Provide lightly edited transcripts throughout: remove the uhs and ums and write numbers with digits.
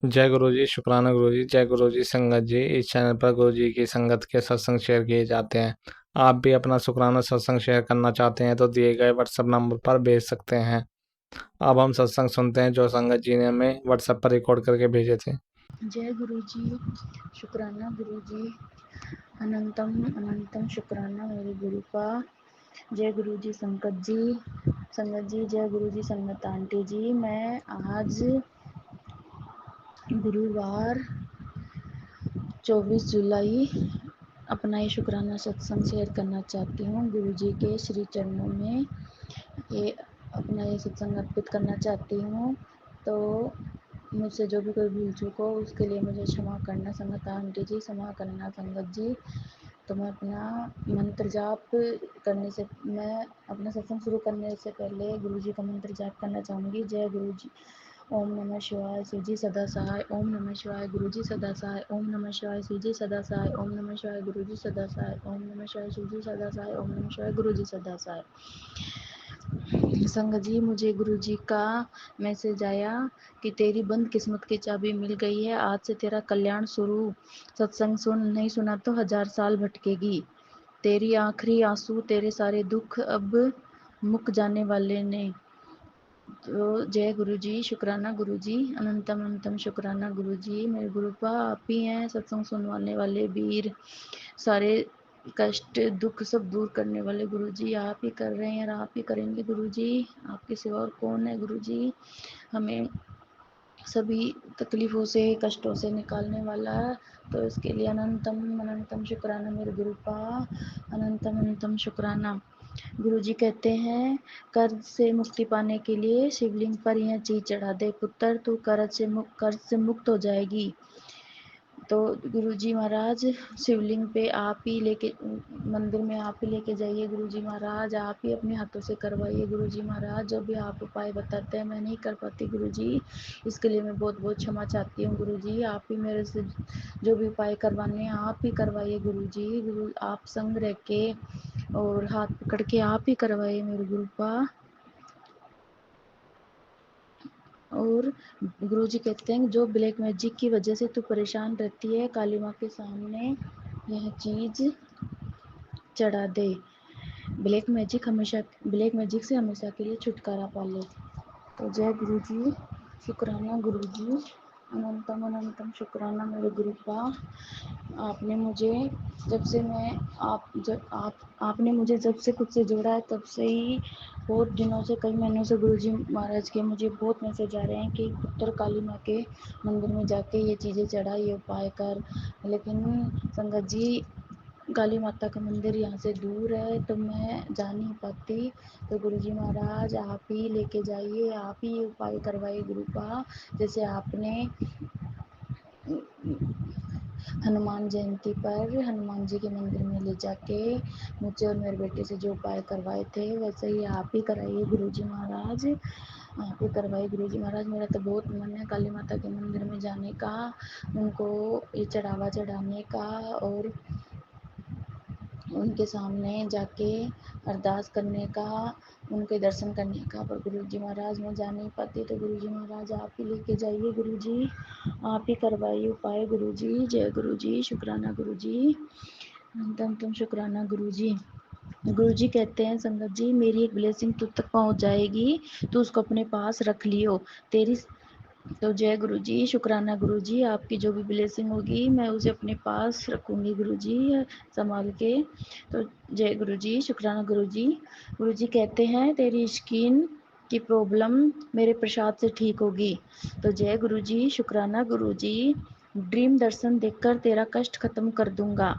जय गुरु जी, शुक्राना गुरु जी। जय गुरु जी संगत जी। इस चैनल पर गुरु जी की संगत के सत्संग शेयर किए जाते हैं। आप भी अपना शुक्राना सत्संग शेयर करना चाहते हैं तो दिए गए व्हाट्सएप नंबर पर भेज सकते हैं। अब हम सत्संग सुनते हैं जो संगत जी ने हमें व्हाट्सएप पर रिकॉर्ड करके भेजे थे। जय गुरु जी, शुक्राना गुरु जी, अनंतम अनंतम शुक्राना मेरे गुरु का। जय गुरु जी संगत जी, जय गुरु जी संगत आंटी जी। मैं आज गुरुवार 24 जुलाई अपना ये शुक्राना सत्संग शेयर करना चाहती हूँ। गुरु जी के श्री चरणों में ये अपना ये सत्संग अर्पित करना चाहती हूँ। तो मुझसे जो भी कोई भूल चूक हो उसके लिए मुझे क्षमा करना संगत आंटी जी, क्षमा करना संगत जी। तो मैं अपना मंत्र जाप करने से मैं अपना सत्संग शुरू करने से पहले गुरु जी का मंत्र जाप करना चाहूँगी। जय गुरु जी। ओम नमः शिवाय, शिव जी सदा सहाय। ओम नमः शिवाय, गुरु जी सदा सहाय। ओम नमः शिवाय, शिव जी सदा सहाय। ओम नमः शिवाय, गुरु जी सदा सहाय। ओम नमः शिवाय, शिव जी सदा सहाय। ओम नमः शिवाय, गुरु जी सदा सहाय। संगत जी, मुझे गुरु जी का मैसेज आया कि तेरी बंद किस्मत की चाबी मिल गई है, आज से तेरा कल्याण शुरू। सत्संग सुन, नहीं सुना तो 1000 साल भटकेगी। तेरी आखिरी आंसू, तेरे सारे दुख अब मुक जाने वाले ने। तो जय गुरु जी, शुक्राना गुरु जी, अनंतम अनंतम शुक्राना गुरु जी। मेरे गुरुपा आप ही हैं सत्संग सुनवाने वाले वीर, सारे कष्ट दुख सब दूर करने वाले गुरु जी। आप ही कर रहे हैं और आप ही करेंगे गुरु जी। आपके सिवा और कौन है गुरु जी। हमें सभी तकलीफ़ों से कष्टों से निकालने वाला है। तो इसके लिए अनंतम अनंतम शुक्राना मेरे गुरु का, अनंतम अनंतम शुक्राना। गुरु जी कहते हैं, कर्ज से मुक्ति पाने के लिए शिवलिंग पर यह चीज चढ़ा दे पुत्र, तू कर्ज से मुक्त हो जाएगी। तो गुरु जी महाराज शिवलिंग पे आप ही लेके, मंदिर में आप ही लेके जाइए गुरु जी महाराज, आप ही अपने हाथों से करवाइए गुरु जी महाराज। जो भी आप उपाय बताते हैं मैं नहीं कर पाती गुरु जी, इसके लिए मैं बहुत बहुत क्षमा चाहती हूँ गुरु जी। आप ही मेरे से जो भी उपाय करवाने हैं आप ही करवाइए गुरु जी। गुरु आप संग रह के और हाथ पकड़ के आप ही करवाइए मेरे गुरु का। और गुरु जी कहते हैं जो ब्लैक मैजिक की वजह से तू परेशान रहती है, काली माँ के सामने यह चीज चढ़ा दे। ब्लैक मैजिक से हमेशा के लिए छुटकारा पा ले। तो जय गुरु जी, शुक्राना गुरु जी, अनंतम अनंतम शुक्राना मेरे गुरु का। आपने मुझे जब से मैं आपने मुझे जब से खुद से जोड़ा है तब से ही बहुत दिनों से, कई महीनों से गुरु जी महाराज के मुझे बहुत मैसेज आ रहे हैं कि पुत्र काली माँ के मंदिर में जाके ये चीज़ें चढ़ा, ये उपाय कर। लेकिन संगत जी काली माता का मंदिर यहाँ से दूर है तो मैं जा नहीं पाती। तो गुरु जी महाराज आप ही लेके जाइए, आप ही उपाय करवाइए गुरु का। जैसे आपने हनुमान जयंती पर हनुमान जी के मंदिर में ले जाके मुझे और मेरे बेटे से जो उपाय करवाए थे वैसे ही आप ही कराइए गुरु जी महाराज, आप ही करवाइए गुरु जी महाराज। मेरा तो बहुत मन है काली माता के मंदिर में जाने का, उनको ये चढ़ावा चढ़ाने का और उनके सामने जाके अरदास करने का, उनके दर्शन करने का। पर गुरु जी महाराज मैं जा नहीं पाती। तो गुरु जी महाराज आप ही लेके जाइए गुरु जी, आप ही करवाइए उपाय गुरु जी। जय गुरु जी, शुक्राना गुरु जी, अंतम शुक्राना गुरु जी। गुरु जी कहते हैं संगत जी मेरी एक ब्लेसिंग तुझ तक पहुंच जाएगी, तू उसको अपने पास रख लियो तेरी। तो जय गुरु जी, शुक्राना गुरु जी, आपकी जो भी ब्लेसिंग होगी मैं उसे अपने पास रखूंगी गुरु जी संभाल के। तो जय गुरु जी, शुक्राना गुरु जी। गुरु जी कहते हैं तेरी स्किन की प्रॉब्लम मेरे प्रसाद से ठीक होगी। तो जय गुरु जी, शुक्राना गुरु जी, ड्रीम दर्शन देखकर तेरा कष्ट खत्म कर दूंगा।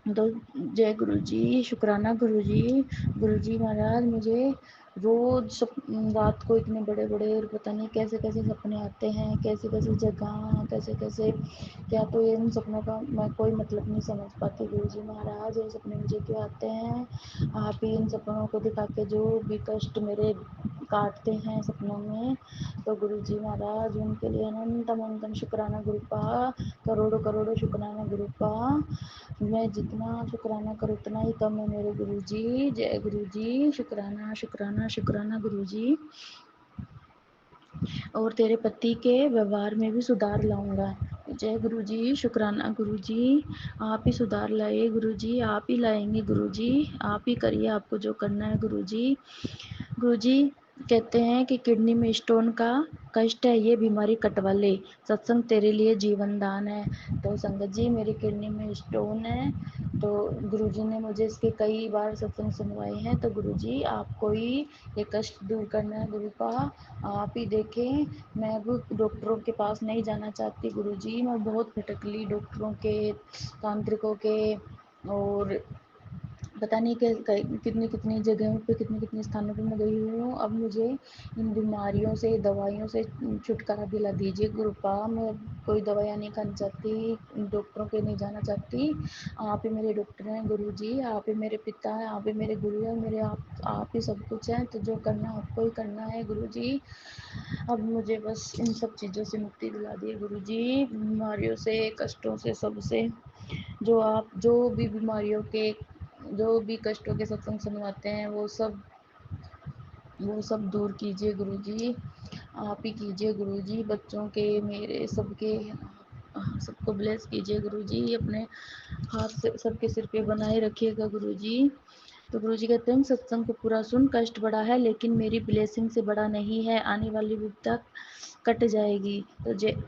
तो जय गुरु जी, शुक्राना गुरु जी। गुरु जी महाराज मुझे रोज रात को इतने बड़े बड़े और पता नहीं कैसे कैसे सपने आते हैं, कैसे कैसे जगह, कैसे कैसे क्या। तो इन सपनों का मैं कोई मतलब नहीं समझ पाती गुरु जी महाराज, ये सपने मुझे क्यों आते हैं। आप ही इन सपनों को दिखा के जो भी कष्ट मेरे काटते हैं सपनों में, तो गुरु जी महाराज उनके लिए अनंतम अनंतम शुक्राना गुरु का, करोड़ों करोड़ों शुक्राना गुरु का। मैं जितना शुक्राना करूँ उतना ही कम है मेरे गुरु जी। जय गुरु जी, शुक्राना शुक्राना शुक्राना गुरु जी। और तेरे पति के व्यवहार में भी सुधार लाऊंगा। जय गुरु जी, शुक्राना गुरु जी, आप ही सुधार लाइए गुरु जी, आप ही लाएंगे गुरु जी, आप ही करिए आपको जो करना है गुरु जी। गुरु जी कहते हैं कि किडनी में स्टोन का कष्ट है, ये बीमारी कटवा ले, सत्संग तेरे लिए जीवन दान है। तो संगत जी मेरी किडनी में स्टोन है, तो गुरुजी ने मुझे इसके कई बार सत्संग सुनवाए हैं। तो गुरुजी आपको ही ये कष्ट दूर करना है गुरु का, आप ही देखें। मैं अब डॉक्टरों के पास नहीं जाना चाहती गुरुजी, मैं बहुत भटकली डॉक्टरों के, तांत्रिकों के, और पता नहीं कितनी कितनी जगहों पे, कितनी कितने स्थानों पे मैं गई हुई हूँ। अब मुझे इन बीमारियों से, दवाइयों से छुटकारा दिला दीजिए गुरुपा। मैं कोई दवाइयाँ नहीं खानी चाहती, डॉक्टरों के नहीं जाना चाहती। आप ही मेरे डॉक्टर हैं गुरु जी, आप ही मेरे पिता हैं, आप ही मेरे गुरु हैं, मेरे आप ही सब कुछ हैं। तो जो करना आपको ही करना है गुरु जी। अब मुझे बस इन सब चीज़ों से मुक्ति दिला दिए गुरु जी, बीमारियों से, कष्टों से, सबसे। जो आप जो भी बीमारियों के, जो भी कष्टों के सत्संग सुनवाते हैं, वो सब दूर कीजिए गुरु जी, आप ही कीजिए गुरु जी। बच्चों के, मेरे, सबके, सबको ब्लेस कीजिए गुरु जी, अपने हाथ से सबके सिर पे बनाए रखिएगा गुरु जी। तो गुरु जी कहते हैं सत्संग को पूरा सुन, कष्ट बड़ा है लेकिन मेरी ब्लेसिंग से बड़ा नहीं है, आने वाली विपदा कट जाएगी,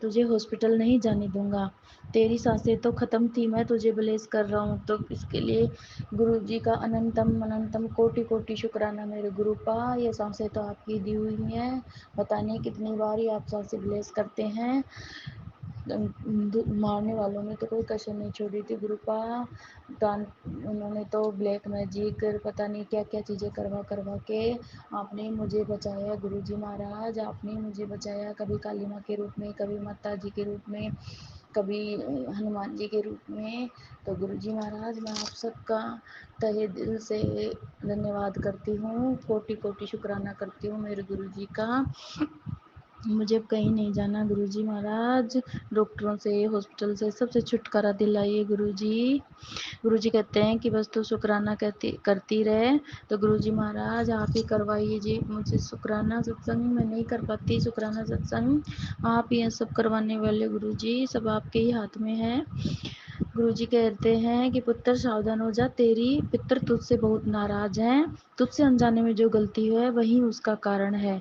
तुझे हॉस्पिटल नहीं जाने दूंगा, तेरी सांसें तो खत्म थी, मैं तुझे ब्लेस कर रहा हूँ। तो इसके लिए गुरु जी का अनंतम अनंतम कोटि कोटि शुक्राना मेरे गुरु का। ये सांसें तो आपकी दी हुई हैं, पता नहीं कितनी बार ही आप सांसें ब्लेस करते हैं। मारने वालों ने तो कोई कसर नहीं छोड़ी थी गुरुपा, दान उन्होंने तो ब्लैक मैजिक, पता नहीं क्या क्या चीज़ें करवा करवा के आपने मुझे बचाया गुरुजी महाराज, आपने मुझे बचाया, कभी काली माँ के रूप में, कभी माता जी के रूप में, कभी हनुमान जी के रूप में। तो गुरुजी महाराज मैं आप सबका तहे दिल से धन्यवाद करती हूँ, कोटि कोटि शुक्राना करती हूँ मेरे गुरुजी का। मुझे अब कहीं नहीं जाना गुरुजी महाराज, डॉक्टरों से, हॉस्पिटल से, सबसे छुटकारा दिलाइए गुरुजी। गुरुजी कहते हैं कि बस तू शुक्राना करती रहे। तो गुरुजी महाराज आप ही करवाइए जी मुझे शुक्राना सत्संग, मैं नहीं कर पाती शुक्राना सत्संग, आप ही हैं सब करवाने वाले गुरुजी, सब आपके ही हाथ में है। गुरुजी कहते हैं कि पुत्र सावधान हो जा, तेरी पितर तुझसे बहुत नाराज हैं, तुझसे अनजाने में जो गलती है वही उसका कारण है,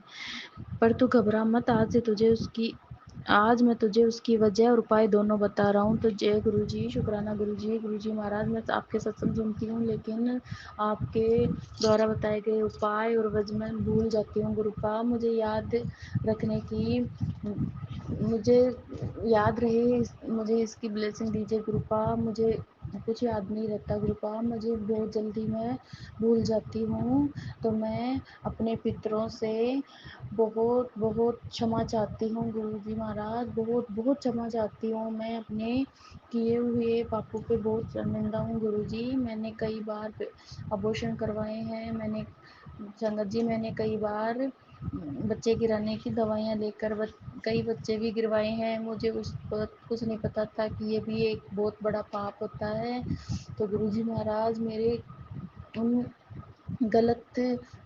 पर तू घबरा मत, आज मैं तुझे उसकी वजह और उपाय दोनों बता रहा हूँ। तो जय गुरु जी, शुक्राना गुरु जी महाराज। मैं आपके सत्संग सुनती हूँ लेकिन आपके द्वारा बताए गए उपाय और वजह मैं भूल जाती हूँ गुरुपा, मुझे याद रखने की, मुझे याद रहे, मुझे इसकी ब्लेसिंग दीजिए गुरुपा। मुझे कुछ याद नहीं रहता गुरुपा, मुझे बहुत जल्दी मैं भूल जाती हूँ। तो मैं अपने पितरों से बहुत बहुत क्षमा चाहती हूँ गुरुजी महाराज, बहुत बहुत क्षमा चाहती हूँ। मैं अपने किए हुए पापों पे बहुत शर्मिंदा हूँ गुरुजी। मैंने कई बार अबॉर्शन करवाए हैं, संगत जी मैंने कई बार बच्चे गिराने की दवाइयाँ लेकर कई बच्चे भी गिरवाए हैं। मुझे उस वक्त कुछ नहीं पता था कि ये भी एक बहुत बड़ा पाप होता है। तो गुरुजी महाराज मेरे उन गलत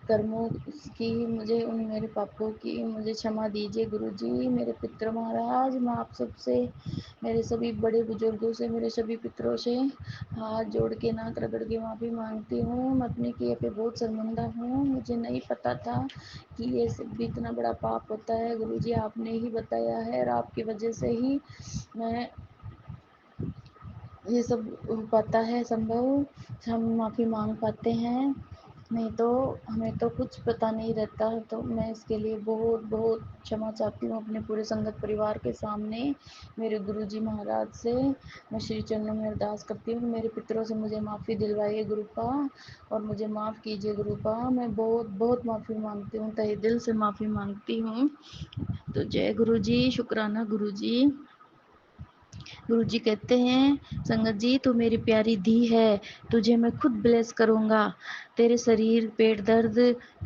कर्मों की, मुझे उन मेरे पापों की मुझे क्षमा दीजिए गुरुजी। मेरे पितृ महाराज मैं आप सबसे, मेरे सभी बड़े बुजुर्गों से, मेरे सभी पितरों से हाथ जोड़ के, नाक रगड़ के माफ़ी मांगती हूँ। मैं अपने किए पे बहुत शर्मिंदा हूँ, मुझे नहीं पता था कि ये सब भी इतना बड़ा पाप होता है गुरुजी, आपने ही बताया है और आपकी वजह से ही मैं ये सब हो पाता है संभव, हम माफ़ी मांग पाते हैं, नहीं तो हमें तो कुछ पता नहीं रहता। तो मैं इसके लिए बहुत बहुत क्षमा चाहती हूँ अपने पूरे संगत परिवार के सामने, मेरे गुरुजी महाराज से मैं श्री चरणों में अरदास करती हूँ, मेरे पितरों से मुझे माफ़ी दिलवाइए गुरुपा और मुझे माफ़ कीजिए गुरुपा। मैं बहुत बहुत माफ़ी मांगती हूँ, तहे दिल से माफ़ी मांगती हूँ। तो जय गुरुजी, शुक्राना गुरुजी। गुरुजी कहते हैं संगत जी तू मेरी प्यारी धी है, तुझे मैं खुद ब्लेस करूंगा, तेरे शरीर पेट दर्द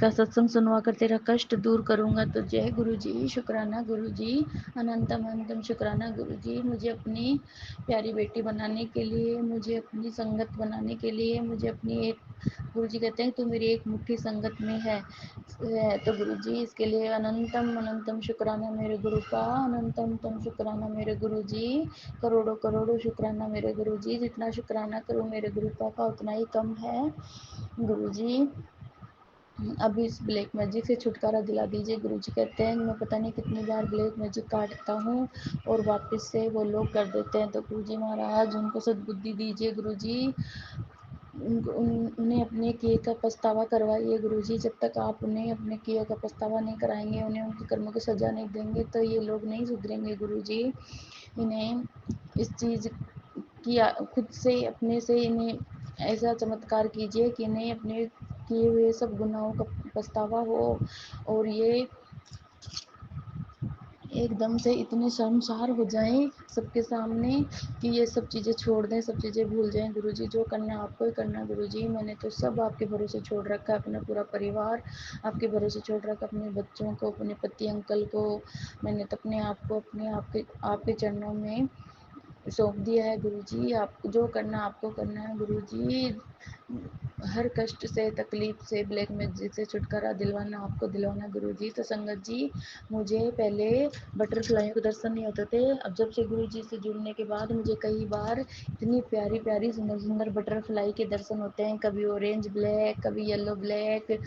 का सत्संग सुनवा कर तेरा कष्ट दूर करूंगा। तो जय गुरुजी, शुक्राना गुरुजी, अनंतम अनंतम शुक्राना गुरुजी, मुझे अपनी प्यारी बेटी बनाने के लिए, मुझे अपनी संगत बनाने के लिए, मुझे अपनी एक गुरु जी कहते हैं तू मेरी एक मुट्ठी संगत में है। तो गुरु जी इसके लिए अनंतम अनंतम शुक्राना मेरे गुरु का, अनंतम तम शुक्राना मेरे गुरु जी, करोड़ों करोड़ों शुक्राना मेरे गुरु जी। जितना शुक्राना करूँ मेरे गुरु का उतना ही कम है। गुरु जी अब इस ब्लैक मैजिक से छुटकारा दिला दीजिए। गुरुजी कहते हैं मैं पता नहीं कितनी बार ब्लैक मैजिक काटता हूँ और वापस से वो लोग कर देते हैं। तो गुरुजी महाराज उनको सद्बुद्धि दीजिए। गुरुजी उन्हें अपने किए का पछतावा करवाइए। गुरुजी जब तक आप उन्हें अपने किए का पछतावा नहीं कराएंगे, उन्हें उनके कर्मों की सजा नहीं देंगे, तो ये लोग नहीं सुधरेंगे। गुरुजी इन्हें इस चीज़ की खुद से अपने से इन्हें ऐसा चमत्कार कीजिए कि इन्हें अपने किए हुए सब गुनाहों का पछतावा हो और ये एकदम से इतने शर्मसार हो जाएं सबके सामने कि ये सब चीज़ें छोड़ दें, सब चीज़ें भूल जाएं। गुरुजी जो करना आपको ही करना। गुरुजी मैंने तो सब आपके भरोसे छोड़ रखा है, अपना पूरा परिवार आपके भरोसे छोड़ रखा, अपने बच्चों को, अपने पति अंकल को, मैंने तो अपने आप को अपने आपके चरणों में सौंप दिया है। गुरुजी आप जो करना आपको करना है। गुरुजी हर कष्ट से, तकलीफ से, ब्लैक मैजिक से छुटकारा दिलवाना आपको दिलवाना। गुरुजी तो संगत जी मुझे पहले बटरफ्लाई के दर्शन नहीं होते थे। अब जब से गुरुजी से जुड़ने के बाद मुझे कई बार इतनी प्यारी प्यारी सुंदर सुंदर बटरफ्लाई के दर्शन होते हैं। कभी ऑरेंज ब्लैक, कभी येलो ब्लैक,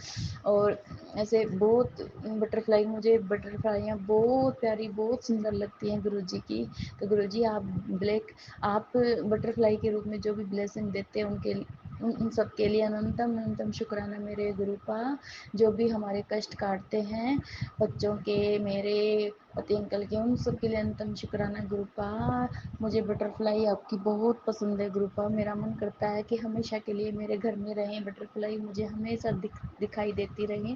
और ऐसे बहुत बटरफ्लाइयाँ बहुत प्यारी, बहुत सुंदर लगती हैं गुरुजी की। तो गुरुजी आप बटरफ्लाई के रूप में जो भी ब्लेसिंग देते हैं उनके उन सब के लिए अनंतम अनंतम शुक्राना मेरे गुरु का। जो भी हमारे कष्ट काटते हैं बच्चों के, मेरे पति अंकल के, उन सब के लिए अनंतम शुक्राना गुरु का। मुझे बटरफ्लाई आपकी बहुत पसंद है गुरु का। मेरा मन करता है कि हमेशा के लिए मेरे घर में रहें बटरफ्लाई, मुझे हमेशा दिखाई देती रहें।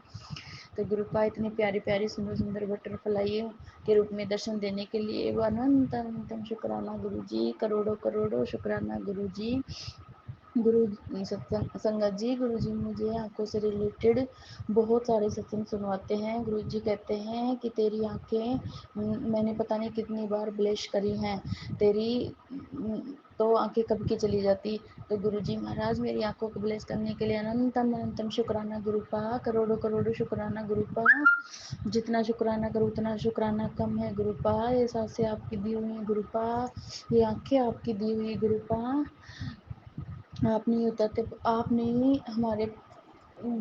तो गुरु का इतनी प्यारी प्यारी सुंदर सुंदर बटरफ्लाई के रूप में दर्शन देने के लिए वो अनंत अनंतम शुक्राना गुरु जी, करोड़ों करोड़ों शुक्राना गुरु जी। गुरु सत्संग संगत जी, गुरु जी मुझे आंखों से रिलेटेड बहुत सारे सत्संग सुनवाते हैं। गुरु जी कहते हैं कि तेरी आंखें मैंने पता नहीं कितनी बार ब्लेश करी हैं, तेरी तो आंखें कब की चली जाती। तो गुरु जी महाराज मेरी आंखों को ब्लेस करने के लिए अनंतम अनंतम शुक्राना गुरु का, करोड़ों करोड़ों शुक्राना गुरु का। जितना शुक्राना करूँ उतना शुक्राना कम है गुरु का। ये सांसें आपकी दी हुई है गुरु का, ये आंखें आपकी दी हुई गुरु का। आप नहीं उतरते, आप नहीं हमारे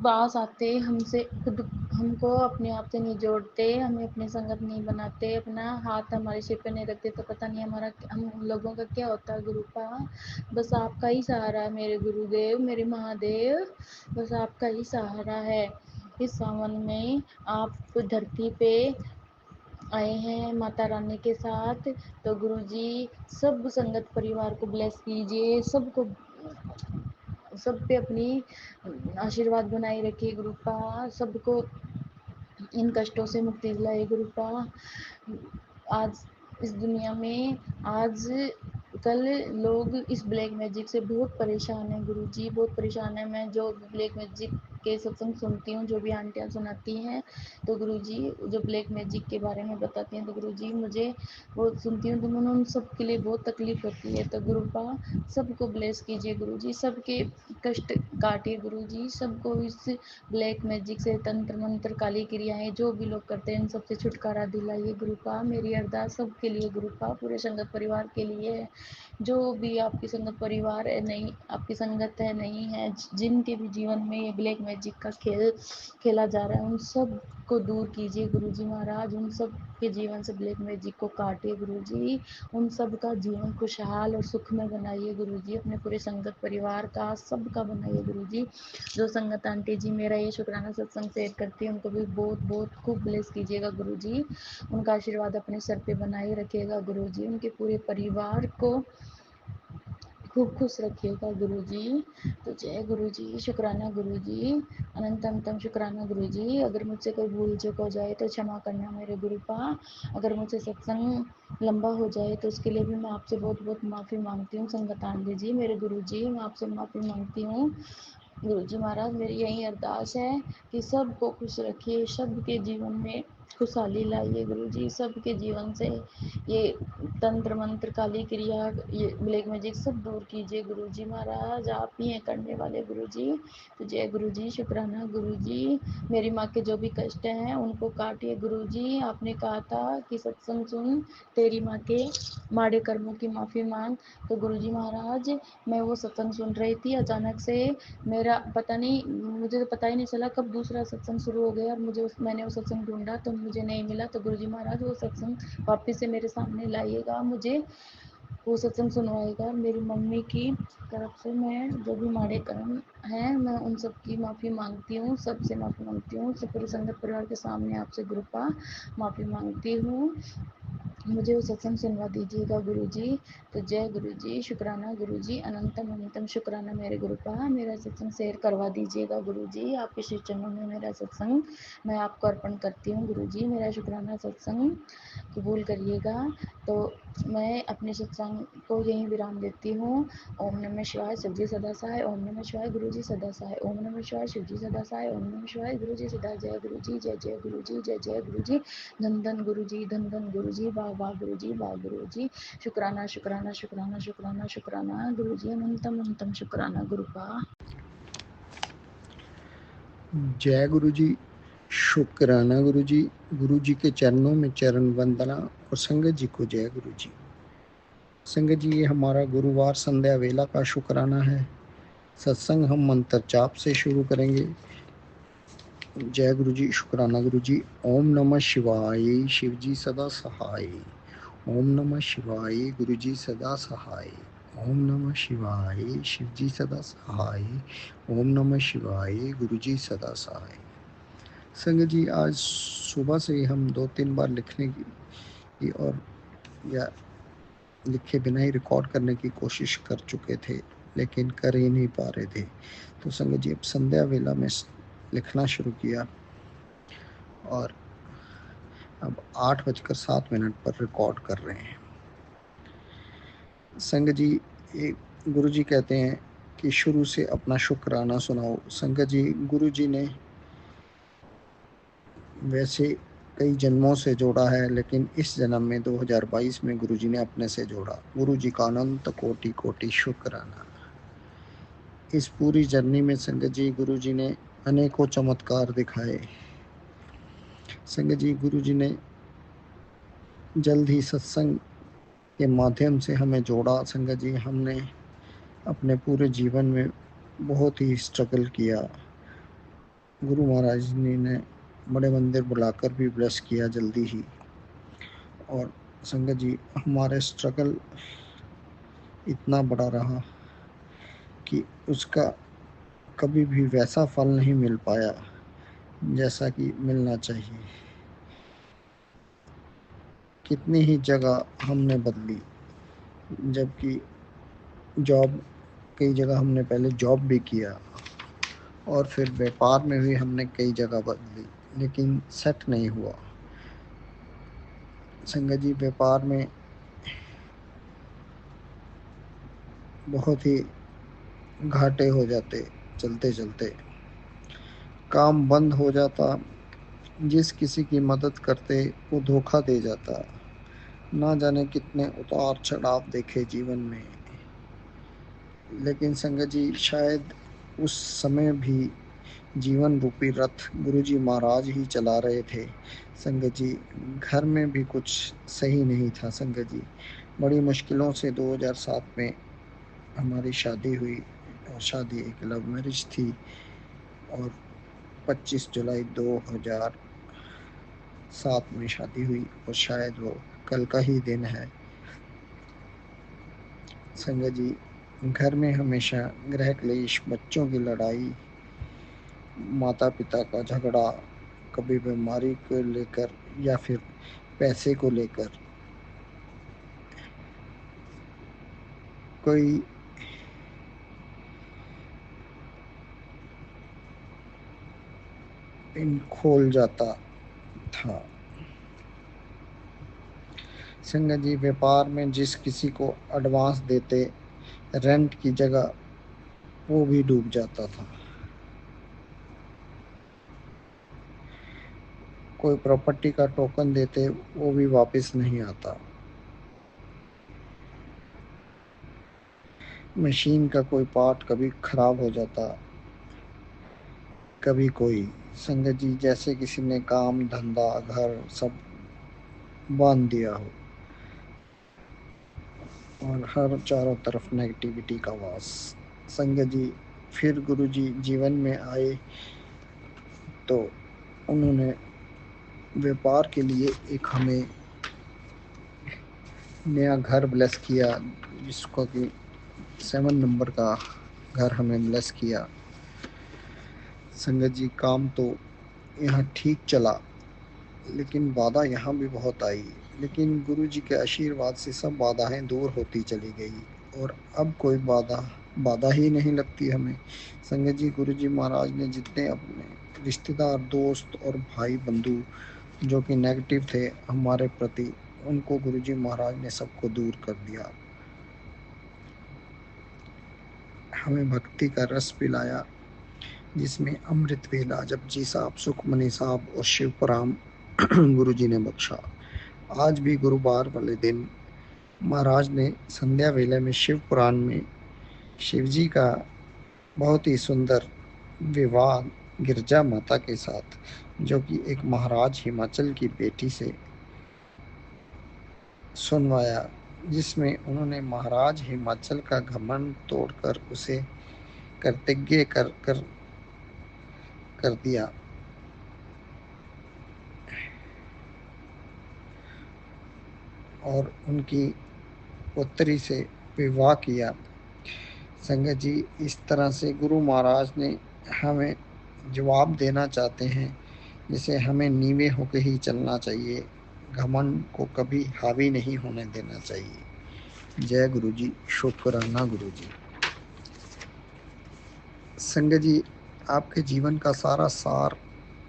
पास आते, हमसे खुद हमको अपने आप से नहीं जोड़ते, हमें अपनी संगत नहीं बनाते, अपना हाथ हमारे सिर पे नहीं रखते, तो पता नहीं हम लोगों का क्या होता है गुरु का। बस आपका ही सहारा है मेरे गुरुदेव, मेरे महादेव, बस आपका ही सहारा है। इस सावन में आप धरती पे आए हैं माता रानी के साथ। तो गुरुजी सब संगत परिवार को ब्लेस कीजिए, सबको सब पे अपनी आशीर्वाद बनाए रखिए गुरु का। सबको इन कष्टों से मुक्ति दिलाए गुरु का। आज इस दुनिया में आज कल लोग इस ब्लैक मैजिक से बहुत परेशान हैं गुरुजी, बहुत परेशान है। मैं जो ब्लैक मैजिक के सत्संग सुनती हूँ, जो भी आंटियाँ सुनाती हैं, तो गुरुजी जो ब्लैक मैजिक के बारे में बताती हैं, तो गुरुजी मुझे वो सुनती हूँ तो मैंने उन सब के लिए बहुत तकलीफ होती है। तो गुरु का सबको ब्लेस कीजिए गुरुजी, सबके कष्ट काटिए गुरुजी, सबको इस ब्लैक मैजिक से तंत्र मंत्र काली क्रियाएं जो भी लोग करते हैं इन सबसे छुटकारा दिलाइए गुरु का। मेरी अरदास सबके लिए गुरु का, पूरे संगत परिवार के लिए है। जो भी आपकी संगत परिवार है, नहीं आपकी संगत है, नहीं है, जिनके भी जीवन में ये ब्लैक मैजिक का खेल खेला जा रहा है, उन सब को दूर कीजिए गुरुजी महाराज। उन सब के जीवन से ब्लैक मैजिक को काटिए गुरुजी, उन सब का जीवन खुशहाल और सुख में बनाइए गुरुजी। अपने पूरे संगत परिवार का सबका बनाइए गुरुजी। जो संगत आंटी जी मेरा ये शुक्राना सत्संग शेयर करती है, उनको भी बहुत बहुत खूब ब्लेस कीजिएगा गुरुजी। उनका आशीर्वाद अपने सर पे बनाए रखिएगा गुरुजी, उनके पूरे परिवार को खूब खुश रखिएगा गुरुजी। तो जय गुरुजी, शुक्राना गुरुजी, अनंत अनंतम शुक्राना गुरुजी। अगर मुझसे कोई भूल चूक हो जाए तो क्षमा करना मेरे गुरु का। अगर मुझसे सत्संग लंबा हो जाए तो उसके लिए भी मैं आपसे बहुत बहुत माफ़ी मांगती हूँ। संगत आंटी जी, मेरे गुरुजी, मैं आपसे माफ़ी मांगती हूँ। गुरुजी महाराज मेरी यही अरदास है कि सबको खुश रखिए, सबके जीवन में खुशहाली लाइए गुरुजी, सबके जीवन से ये तंत्र मंत्र काली क्रिया ये ब्लैक मैजिक सब दूर कीजिए गुरुजी महाराज, आप ही हैं करने वाले गुरुजी। तो जय गुरुजी, शुक्राना गुरुजी। मेरी माँ के जो भी कष्ट हैं उनको काटिए गुरुजी। आपने कहा था कि सत्संग सुन तेरी माँ के माड़े कर्मों की माफ़ी मांग। तो गुरुजी महाराज मैं वो सत्संग सुन रही थी, अचानक से मेरा पता नहीं, मुझे तो पता ही नहीं चला कब दूसरा सत्संग शुरू हो गया और मैंने वो सत्संग ढूंढा तो मुझे नहीं मिला। तो गुरुजी महाराज वो सत्संग वापस से मेरे सामने लाइएगा, मुझे वो सत्संग सुनवाएगा। मेरी मम्मी की तरफ से मैं जो भी माड़े कर्म हैं मैं उन सब की माफ़ी मांगती हूँ, सबसे माफ़ी मांगती हूँ, पूरी संगत परिवार के सामने आपसे गुरुपा माफ़ी मांगती हूँ। मुझे वो सत्संग सुनवा दीजिएगा गुरुजी। तो जय गुरुजी, शुक्राना गुरुजी, अनंतम अनंतम शुक्राना मेरे गुरुपा, मेरा सत्संग शेयर करवा दीजिएगा गुरुजी। आपके श्री चरणों में मेरा सत्संग मैं आपको अर्पण करती हूँ गुरुजी। मेरा शुक्राना सत्संग कबूल करिएगा। तो मैं अपने सत्संग को यहीं विराम देती हूँ। ओम नमः शिवाय, शिवजी सदा सहाय। ओम नमः शिवाय, गुरुजी सदा सहाय। ओम नमः शिवाय, शिवजी सदा सहाय। ओम नमः शिवाय, गुरुजी सदा। जय गुरुजी, जय जय गुरुजी, जय जय गुरुजी। धन धन गुरुजी, धन धन गुरुजी, वाह वाह गुरुजी, वाह गुरुजी। शुक्राना शुक्राना शुक्राना शुक्राना शुक्राना गुरुजी, अनंतम अनंतम शुक्राना गुरुपा। जय गुरुजी, शुक्राना गुरुजी। गुरुजी के चरणों में चरण वंदना और संगत जी को जय गुरुजी। संगत जी, ये हमारा गुरुवार संध्या वेला का शुक्राना है। सत्संग हम मंत्र जाप से शुरू करेंगे। जय गुरुजी, शुक्राना गुरुजी। ओम नमः शिवाय, शिवजी सदा सहाय। ओम नमः शिवाय, गुरुजी सदा सहाय। ओम नमः शिवाय, शिवजी सदा सहाय। ओम नमः शिवाय, गुरुजी सदा सहाय। संगत जी, आज सुबह से ही हम 2-3 बार लिखने की और या लिखे बिना ही रिकॉर्ड करने की कोशिश कर चुके थे, लेकिन कर ही नहीं पा रहे थे। तो संगत जी, अब संध्या वेला में लिखना शुरू किया और अब 8:07 पर रिकॉर्ड कर रहे हैं। संगत जी, गुरु जी कहते हैं कि शुरू से अपना शुक्राना सुनाओ। संगत जी, गुरु जी ने वैसे कई जन्मों से जोड़ा है, लेकिन इस जन्म में 2022 में गुरु जी ने अपने से जोड़ा। गुरु जी का अनंत कोटि कोटि शुक्राना। इस पूरी जर्नी में संगत जी, गुरु जी ने अनेकों चमत्कार दिखाए। संगत जी, गुरु जी ने जल्द ही सत्संग के माध्यम से हमें जोड़ा। संगत जी, हमने अपने पूरे जीवन में बहुत ही स्ट्रगल किया। गुरु महाराज जी ने बड़े मंदिर बुलाकर भी ब्लेस किया जल्दी ही। और संगत जी, हमारे स्ट्रगल इतना बड़ा रहा कि उसका कभी भी वैसा फल नहीं मिल पाया जैसा कि मिलना चाहिए। कितनी ही जगह हमने बदली, जबकि जॉब, कई जगह हमने पहले जॉब भी किया और फिर व्यापार में भी हमने कई जगह बदली, लेकिन सेट नहीं हुआ। संगत जी, व्यापार में बहुत ही घाटे हो जाते, चलते चलते काम बंद हो जाता। जिस किसी की मदद करते वो धोखा दे जाता। ना जाने कितने उतार चढ़ाव देखे जीवन में, लेकिन संगत जी, शायद उस समय भी जीवन रूपी रथ गुरुजी महाराज ही चला रहे थे। संगत जी, घर में भी कुछ सही नहीं था। संगत जी, बड़ी मुश्किलों से 2007 में हमारी शादी हुई और शादी एक लव मैरिज थी और 25 जुलाई 2007 में शादी हुई और शायद वो कल का ही दिन है। संगत जी, घर में हमेशा गृह क्लेश, बच्चों की लड़ाई, माता पिता का झगड़ा, कभी बीमारी को लेकर या फिर पैसे को लेकर, कोई पिन खोल जाता था। संगत जी, व्यापार में जिस किसी को एडवांस देते रेंट की जगह, वो भी डूब जाता था। कोई प्रॉपर्टी का टोकन देते, वो भी वापस नहीं आता। मशीन का कोई पार्ट कभी खराब हो जाता, कभी कोई। संगत जी जैसे किसी ने काम धंधा घर सब बांध दिया हो और हर चारों तरफ नेगेटिविटी का वास। संगत जी फिर गुरु जी जीवन में आए तो उन्होंने व्यापार के लिए एक हमें नया घर ब्लेस किया, जिसको कि 7 नंबर का घर हमें ब्लेस किया। संगत जी काम तो यहाँ ठीक चला, लेकिन बाधा यहाँ भी बहुत आई। लेकिन गुरु जी के आशीर्वाद से सब बाधाएं दूर होती चली गई और अब कोई बाधा ही नहीं लगती हमें। संगत जी गुरु जी महाराज ने जितने अपने रिश्तेदार दोस्त और भाई बंधु जो कि नेगेटिव थे हमारे प्रति, उनको गुरु जी महाराज ने सबको दूर कर दिया। हमें भक्ति का रस पिलाया, जिसमें अमृत वेला जपजी साहब, सुखमनी साहब और शिवपुराण गुरु जी ने बख्शा। आज भी गुरुवार वाले दिन महाराज ने संध्या वेले में शिव पुराण में शिव जी का बहुत ही सुंदर विवाह गिरजा माता के साथ, जो कि एक महाराज हिमाचल की बेटी से सुनवाया, जिसमें उन्होंने महाराज हिमाचल का घमंड तोड़कर उसे कृतज्ञ कर दिया और उनकी पुत्री से विवाह किया। संगत जी इस तरह से गुरु महाराज ने हमें जवाब देना चाहते हैं, जिसे हमें नीवे होकर ही चलना चाहिए, घमंड को कभी हावी नहीं होने देना चाहिए। जय गुरु जी, शुक्राना गुरु जी। संगत जी आपके जीवन का सारा सार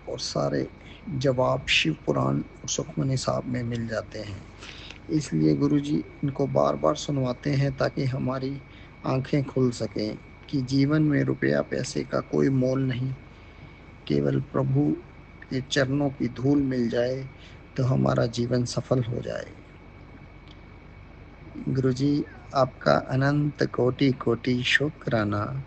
और सारे जवाब शिव पुराण और सुखमनी साहब में मिल जाते हैं। इसलिए गुरु जी इनको बार बार सुनवाते हैं ताकि हमारी आंखें खुल सकें कि जीवन में रुपया पैसे का कोई मोल नहीं, केवल प्रभु के चरणों की धूल मिल जाए तो हमारा जीवन सफल हो जाए। गुरु जी आपका अनंत कोटि कोटि शुक्राना।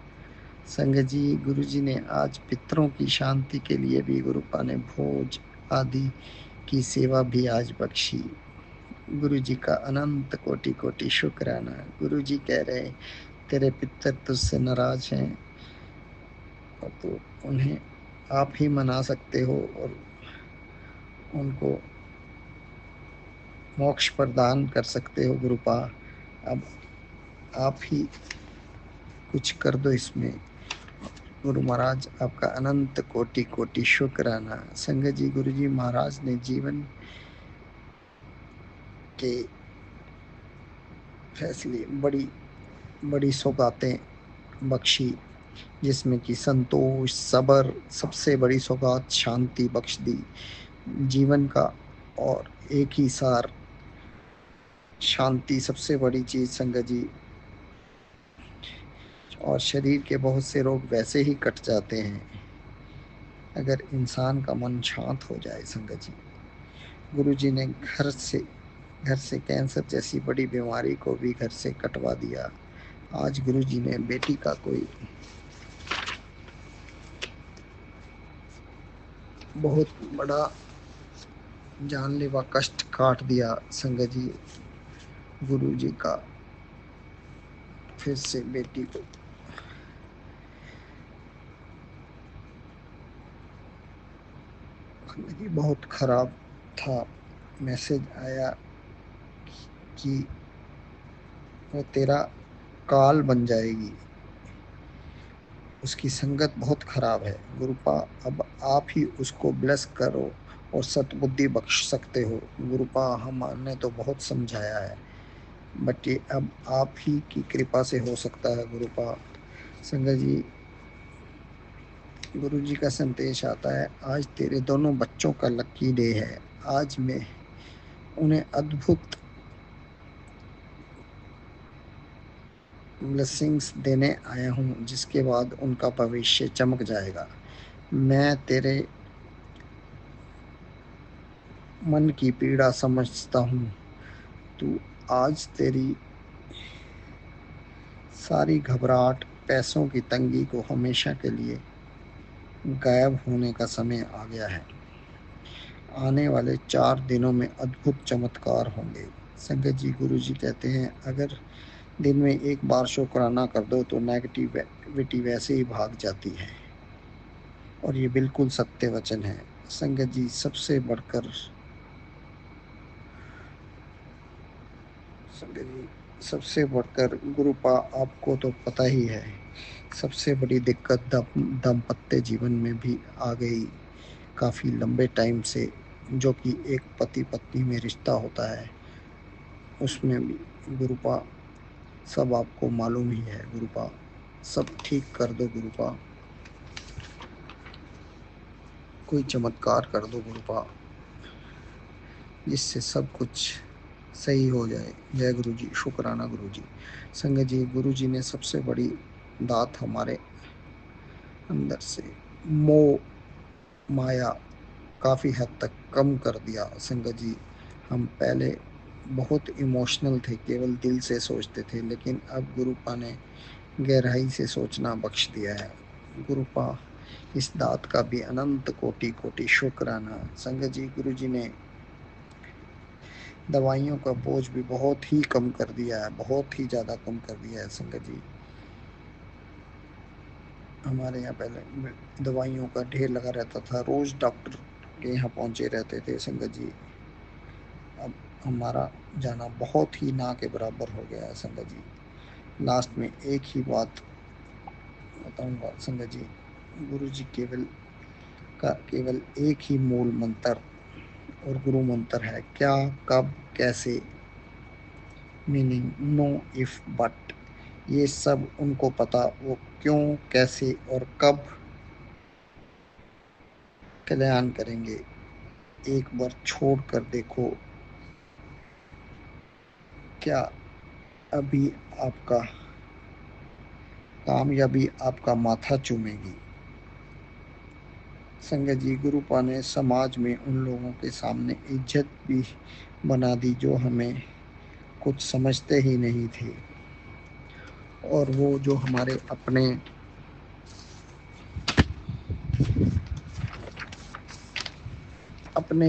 संगत जी गुरु जी ने आज पितरों की शांति के लिए भी गुरुपा ने भोज आदि की सेवा भी आज बख्शी। गुरु जी का अनंत कोटि कोटि शुक्राना। गुरु जी कह रहे तेरे पितर तुझसे नाराज हैं और तो उन्हें आप ही मना सकते हो और उनको मोक्ष प्रदान कर सकते हो। गुरुपा अब आप ही कुछ कर दो इसमें। गुरु महाराज आपका अनंत कोटि कोटि शुक्राना। संगत जी गुरु जी महाराज ने जीवन के फैसले बड़ी बड़ी सौगातें बख्शी, जिसमें कि संतोष सबर, सबसे बड़ी सौगात शांति बख्श दी जीवन का। और एक ही सार शांति सबसे बड़ी चीज संगत जी। और शरीर के बहुत से रोग वैसे ही कट जाते हैं अगर इंसान का मन शांत हो जाए। संगत जी गुरु जी ने घर से कैंसर जैसी बड़ी बीमारी को भी घर से कटवा दिया। आज गुरु जी ने बेटी का कोई बहुत बड़ा जानलेवा कष्ट काट दिया। संगत जी गुरु जी का फिर से बेटी को जिंदगी बहुत खराब था। मैसेज आया कि वो तेरा काल बन जाएगी, उसकी संगत बहुत खराब है। गुरुपा अब आप ही उसको ब्लेस करो और सतबुद्धि बख्श सकते हो। गुरुपा हमने तो बहुत समझाया है, बट ये अब आप ही की कृपा से हो सकता है। गुरुपा संगत जी गुरु जी का संदेश आता है, आज तेरे दोनों बच्चों का लकी डे है। आज मैं उन्हें अद्भुत ब्लेसिंग्स देने आया हूँ, जिसके बाद उनका भविष्य चमक जाएगा। मैं तेरे मन की पीड़ा समझता हूँ। तू आज तेरी सारी घबराहट, पैसों की तंगी को हमेशा के लिए गायब होने का समय आ गया है। आने वाले 4 दिनों में अद्भुत चमत्कार होंगे। संगत जी, गुरु जी कहते हैं अगर दिन में एक बार शुक्राना कर दो तो नेगेटिविटी वैसे ही भाग जाती है, और ये बिल्कुल सत्य वचन है। संगत जी, सबसे बढ़कर गुरुपा आपको तो पता ही है, सबसे बड़ी दिक्कत दाम्पत्य जीवन में भी आ गई काफ़ी लंबे टाइम से, जो कि एक पति पत्नी में रिश्ता होता है, उसमें भी गुरुपा सब आपको मालूम ही है। गुरुपा सब ठीक कर दो गुरुपा, कोई चमत्कार कर दो गुरुपा, जिससे सब कुछ सही हो जाए। जय गुरु जी, शुक्राना गुरु जी। संगत जी, गुरु जी ने सबसे बड़ी दात हमारे अंदर से मोह माया काफ़ी हद तक कम कर दिया। संगत जी, हम पहले बहुत इमोशनल थे, केवल दिल से सोचते थे, लेकिन अब गुरुपा ने गहराई से सोचना बख्श दिया है। गुरुपा इस दात का भी अनंत कोटि कोटि शुक्राना। संगत जी, गुरु जी ने दवाइयों का बोझ भी बहुत ही कम कर दिया है, बहुत ही ज़्यादा कम कर दिया है। संगत जी, हमारे यहाँ पहले दवाइयों का ढेर लगा रहता था, रोज़ डॉक्टर के यहाँ पहुँचे रहते थे। संगत जी, अब हमारा जाना बहुत ही ना के बराबर हो गया है। संगत जी, लास्ट में एक ही बात बताऊंगा। संगत जी, गुरु जी केवल एक ही मूल मंत्र और गुरु मंत्र है, क्या, कब, कैसे, मीनिंग नो इफ बट। ये सब उनको पता, वो क्यों, कैसे और कब कल्याण करेंगे। एक बार छोड़ कर देखो, क्या अभी आपका कामयाबी आपका माथा चूमेगी। संगत जी, गुरुपा ने समाज में उन लोगों के सामने इज्जत भी बना दी जो हमें कुछ समझते ही नहीं थे, और वो जो हमारे अपने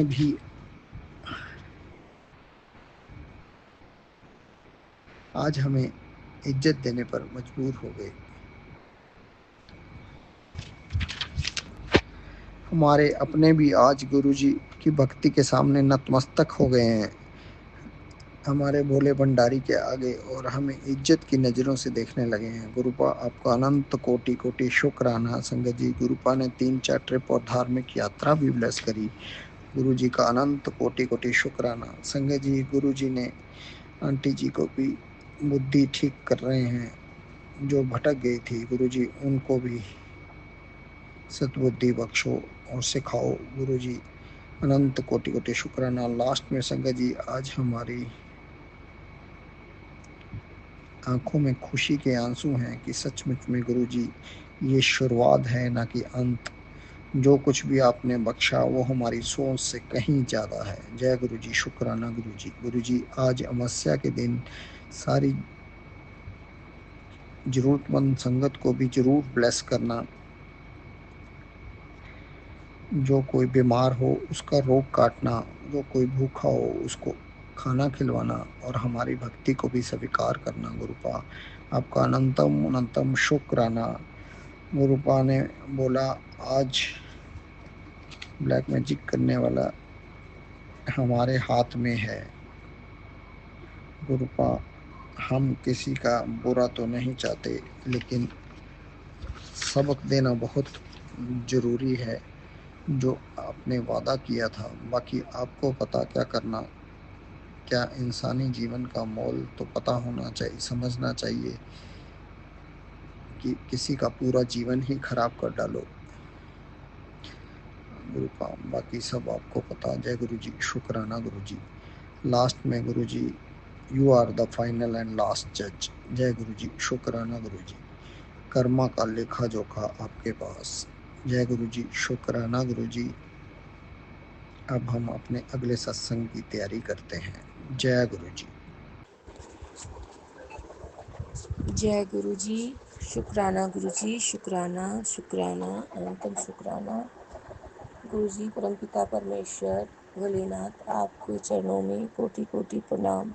भी आज हमें इज्जत देने पर मजबूर हो गए। हमारे अपने भी आज गुरुजी की भक्ति के सामने नतमस्तक हो गए हैं, हमारे भोले भंडारी के आगे, और हमें इज्जत की नज़रों से देखने लगे हैं। गुरुपा आपका अनंत कोटि कोटि शुक्राना। संगत जी, गुरुपा ने 3-4 ट्रिप और धार्मिक यात्रा भी ब्लेस करी। गुरु जी का अनंत कोटि कोटि शुक्राना। संगत जी, गुरु जी ने आंटी जी को भी बुद्धि ठीक कर रहे हैं, जो भटक गई थी। गुरु जी उनको भी सद्बुद्धि बख्शो और सिखाओ। गुरु जी अनंत कोटि कोटि शुक्राना। लास्ट में संगत जी, आज हमारी आंखों में खुशी के आंसू हैं कि सचमुच में गुरु जी ये शुरुआत है ना कि अंत। जो कुछ भी आपने बख्शा वो हमारी सोच से कहीं ज़्यादा है। जय गुरु जी, शुक्राना गुरु जी। गुरु जी, आज अमावस्या के दिन सारी ज़रूरतमंद संगत को भी ज़रूर ब्लेस करना। जो कोई बीमार हो उसका रोग काटना, जो कोई भूखा हो उसको खाना खिलवाना, और हमारी भक्ति को भी स्वीकार करना। गुरुपा आपका अनंतम अनंतम शुक्राना। गुरुपा ने बोला आज ब्लैक मैजिक करने वाला हमारे हाथ में है। गुरुपा, हम किसी का बुरा तो नहीं चाहते, लेकिन सबक देना बहुत ज़रूरी है। जो आपने वादा किया था, बाकी आपको पता क्या करना, क्या इंसानी जीवन का मोल तो पता होना चाहिए, समझना चाहिए कि किसी का पूरा जीवन ही खराब कर डालो। गुरुपा बाकी सब आपको पता। जय गुरु जी, शुक्राना गुरु जी। लास्ट में Guru ji, you are the final and last जज। जय गुरु जी, शुक्राना गुरु जी। कर्मा का लेखा जोखा आपके पास। जय गुरु जी, शुक्राना गुरु जी। अब हम अपने अगले सत्संग की तैयारी करते हैं। जय गुरु जी। जय गुरु जी, शुक्राना गुरु जी, शुक्राना शुक्राना अनंतम शुक्राना। गुरु जी, परमपिता परमेश्वर भोलेनाथ, आपके चरणों में कोटि कोटि प्रणाम।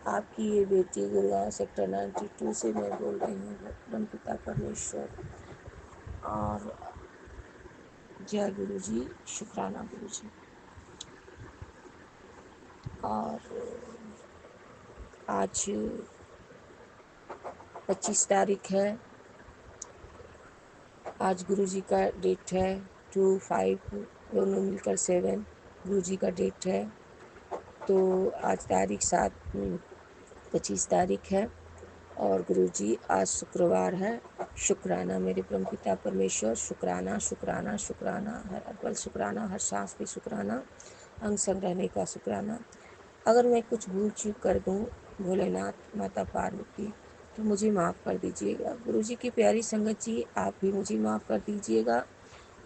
आपकी ये बेटी गुड़गांव सेक्टर 92 से मैं बोल रही हूँ, परमपिता परमेश्वर। और जय गुरु जी, शुक्राना गुरु जी। और आज 25 तारीख है। आज गुरु जी का डेट है 2/5, दोनों मिलकर 7 गुरु जी का डेट है। तो आज तारीख 25 तारीख है और गुरु जी आज शुक्रवार है। शुक्राना मेरे परमपिता परमेश्वर, शुक्राना शुक्राना शुक्राना, हर पल शुक्राना, हर सांस पे शुक्राना, अंग संग रहने का शुक्राना। अगर मैं कुछ भूल चूक कर दूं भोलेनाथ माता पार्वती तो मुझे माफ़ कर दीजिएगा। गुरु जी की प्यारी संगत जी, आप भी मुझे माफ़ कर दीजिएगा।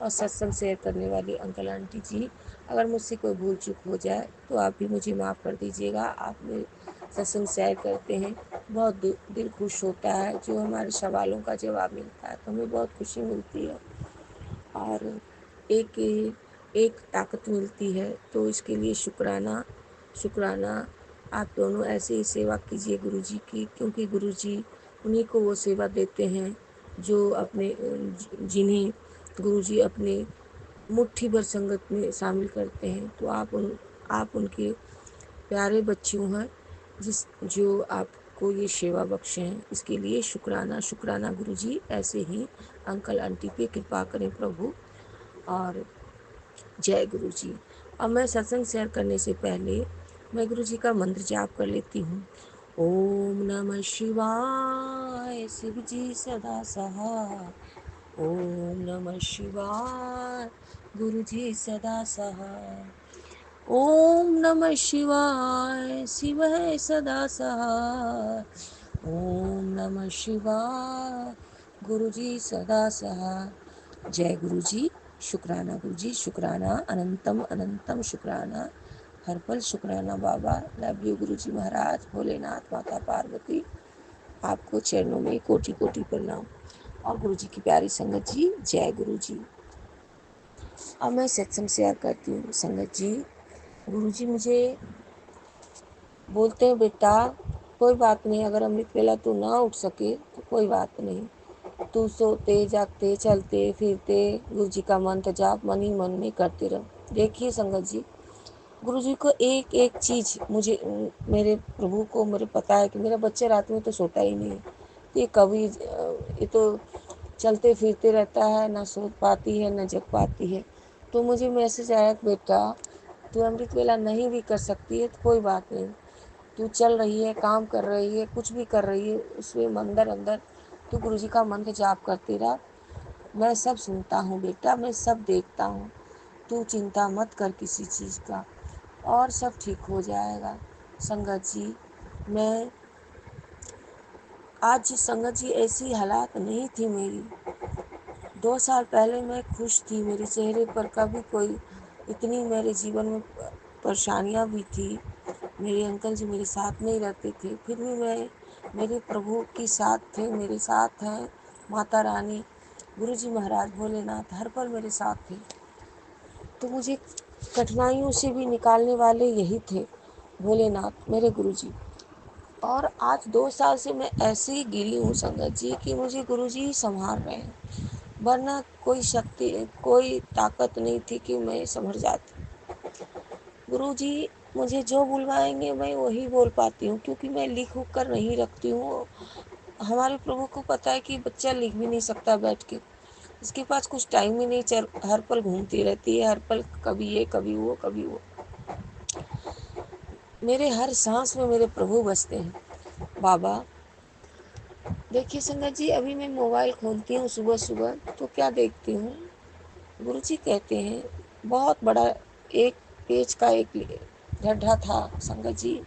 और सत्संग शेयर करने वाली अंकल आंटी जी, अगर मुझसे कोई भूल चूक हो जाए तो आप भी मुझे माफ़ कर दीजिएगा। आप मेरे सत्संग शेयर करते हैं, बहुत दिल खुश होता है। जो हमारे सवालों का जवाब मिलता है तो हमें बहुत खुशी मिलती है और एक एक ताकत मिलती है। तो इसके लिए शुक्राना शुक्राना। आप दोनों ऐसे ही सेवा कीजिए गुरु जी की, क्योंकि गुरु जी उन्हीं को वो सेवा देते हैं जो अपने जिन्हें गुरु जी अपने मुट्ठी भर संगत में शामिल करते हैं। तो आप उनके प्यारे बच्चों हैं जो आपको ये सेवा बख्शे हैं। इसके लिए शुक्राना शुक्राना गुरु जी। ऐसे ही अंकल आंटी पे कृपा करें प्रभु। और जय गुरु जी। अब मैं सत्संग शेयर करने से पहले मैं गुरु जी का मंत्र जाप कर लेती हूँ। ओम नमः शिवाय, शिव जी सदा सहाय। ओम नमः शिवाय, गुरु जी सदा सहाय। ओम नमः शिवाय, शिव है सदा सहाय। ओम नमः शिवाय, गुरु जी सदा सहाय। जय गुरु जी, शुक्राना गुरु जी, शुक्राना अनंतम अनंतम शुक्राना, हर पल शुक्राना बाबा। लव यू गुरु जी महाराज, भोलेनाथ माता पार्वती, आपको चरणों में कोटि कोटि प्रणाम। और गुरु जी की प्यारी संगत जी, जय गुरु जी। अब मैं सत्संग शेयर करती हूँ संगत जी। गुरु जी मुझे बोलते हैं, बेटा कोई बात नहीं, अगर अमृत वेला तू ना उठ सके तो कोई बात नहीं, तू सोते जागते चलते फिरते गुरु जी का मंत्र जाप मन ही मन में करते रहो। देखिए संगत जी, गुरु जी को एक एक चीज़ मुझे मेरे प्रभु को मेरे पता है कि मेरा बच्चा रात में तो सोता ही नहीं है। ये कभी ये तो चलते फिरते रहता है, ना सो पाती है ना जग पाती है। तो मुझे मैसेज आया, बेटा तू अमृत वेला नहीं भी कर सकती है तो कोई बात नहीं, तू चल रही है, काम कर रही है, कुछ भी कर रही है, उसमें अंदर अंदर तू गुरु जी का मंत्र जाप करती रहा। मैं सब सुनता हूँ बेटा, मैं सब देखता हूँ, तू चिंता मत कर किसी चीज़ का और सब ठीक हो जाएगा। संगत जी, मैं आज संगत जी ऐसी हालात नहीं थी मेरी। 2 साल पहले मैं खुश थी, मेरे चेहरे पर कभी कोई इतनी मेरे जीवन में परेशानियाँ भी थी। मेरे अंकल जी मेरे साथ नहीं रहते थे, फिर भी मैं मेरे प्रभु के साथ थे, मेरे साथ हैं माता रानी, गुरु जी महाराज, भोलेनाथ हर पल मेरे साथ थे। तो मुझे कठिनाइयों से भी निकालने वाले यही थे, भोलेनाथ मेरे गुरु जी। और आज 2 साल से मैं ऐसे ही गिरी हूँ संगत जी कि मुझे गुरु जी ही संभाल रहे हैं, वरना कोई शक्ति कोई ताकत नहीं थी कि मैं संभर जाती। गुरु जी मुझे जो बुलवाएंगे मैं वही बोल पाती हूँ, क्योंकि मैं लिख उख कर नहीं रखती हूँ। हमारे प्रभु को पता है कि बच्चा लिख भी नहीं सकता बैठ के, इसके पास कुछ टाइम ही नहीं, हर पल घूमती रहती है, हर पल कभी ये कभी वो कभी वो। मेरे हर सांस में मेरे प्रभु बसते हैं बाबा। देखिए संगत जी, अभी मैं मोबाइल खोलती हूँ सुबह सुबह तो क्या देखती हूँ, गुरु जी कहते हैं, बहुत बड़ा एक पेज का एक गड्ढा था संगत जी,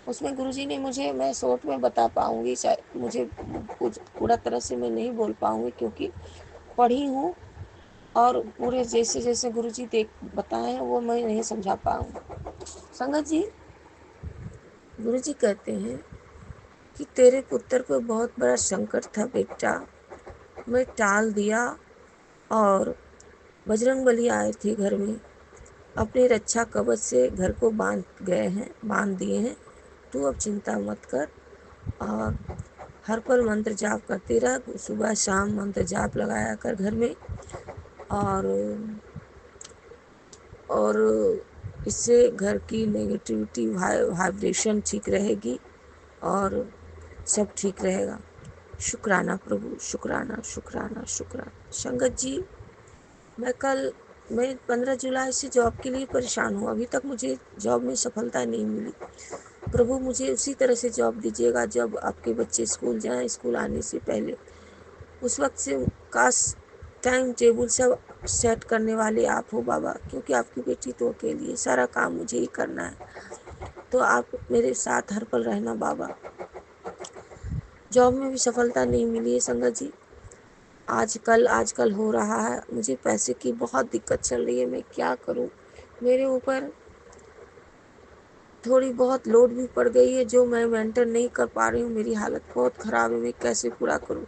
उसमें गुरु जी ने मुझे, मैं शॉर्ट में बता पाऊँगी, शायद मुझे कुछ पूरा तरह से मैं नहीं बोल पाऊँगी क्योंकि पढ़ी हूँ और पूरे जैसे जैसे गुरु जी बताए हैं वो मैं नहीं समझा पाऊँगी। संगत जी, गुरु जी कहते हैं कि तेरे पुत्र को बहुत बड़ा संकट था बेटा, मैं टाल दिया और बजरंगबली आए थे घर में, अपनी रक्षा कवच से घर को बांध दिए हैं। तू अब चिंता मत कर और हर पल मंत्र जाप करते रह, सुबह शाम मंत्र जाप लगाया कर घर में। और इससे घर की नेगेटिविटी वाइब्रेशन ठीक रहेगी और सब ठीक रहेगा। शुक्राना प्रभु, शुक्राना शुक्राना शुक्राना। संगत जी, मैं 15 जुलाई से जॉब के लिए परेशान हूँ। अभी तक मुझे जॉब में सफलता नहीं मिली। प्रभु मुझे उसी तरह से जॉब दीजिएगा जब आपके बच्चे स्कूल जाएं, स्कूल आने से पहले। उस वक्त से काश टाइम टेबल सब सेट करने वाले आप हो बाबा, क्योंकि आपकी बेटी तो अकेली है, सारा काम मुझे ही करना है। तो आप मेरे साथ हर पल रहना बाबा। जॉब में भी सफलता नहीं मिली है संगत जी। आजकल हो रहा है, मुझे पैसे की बहुत दिक्कत चल रही है। मैं क्या करूं? मेरे ऊपर थोड़ी बहुत लोड भी पड़ गई है जो मैं मेंटेन नहीं कर पा रही हूँ। मेरी हालत बहुत ख़राब है, मैं कैसे पूरा करूँ?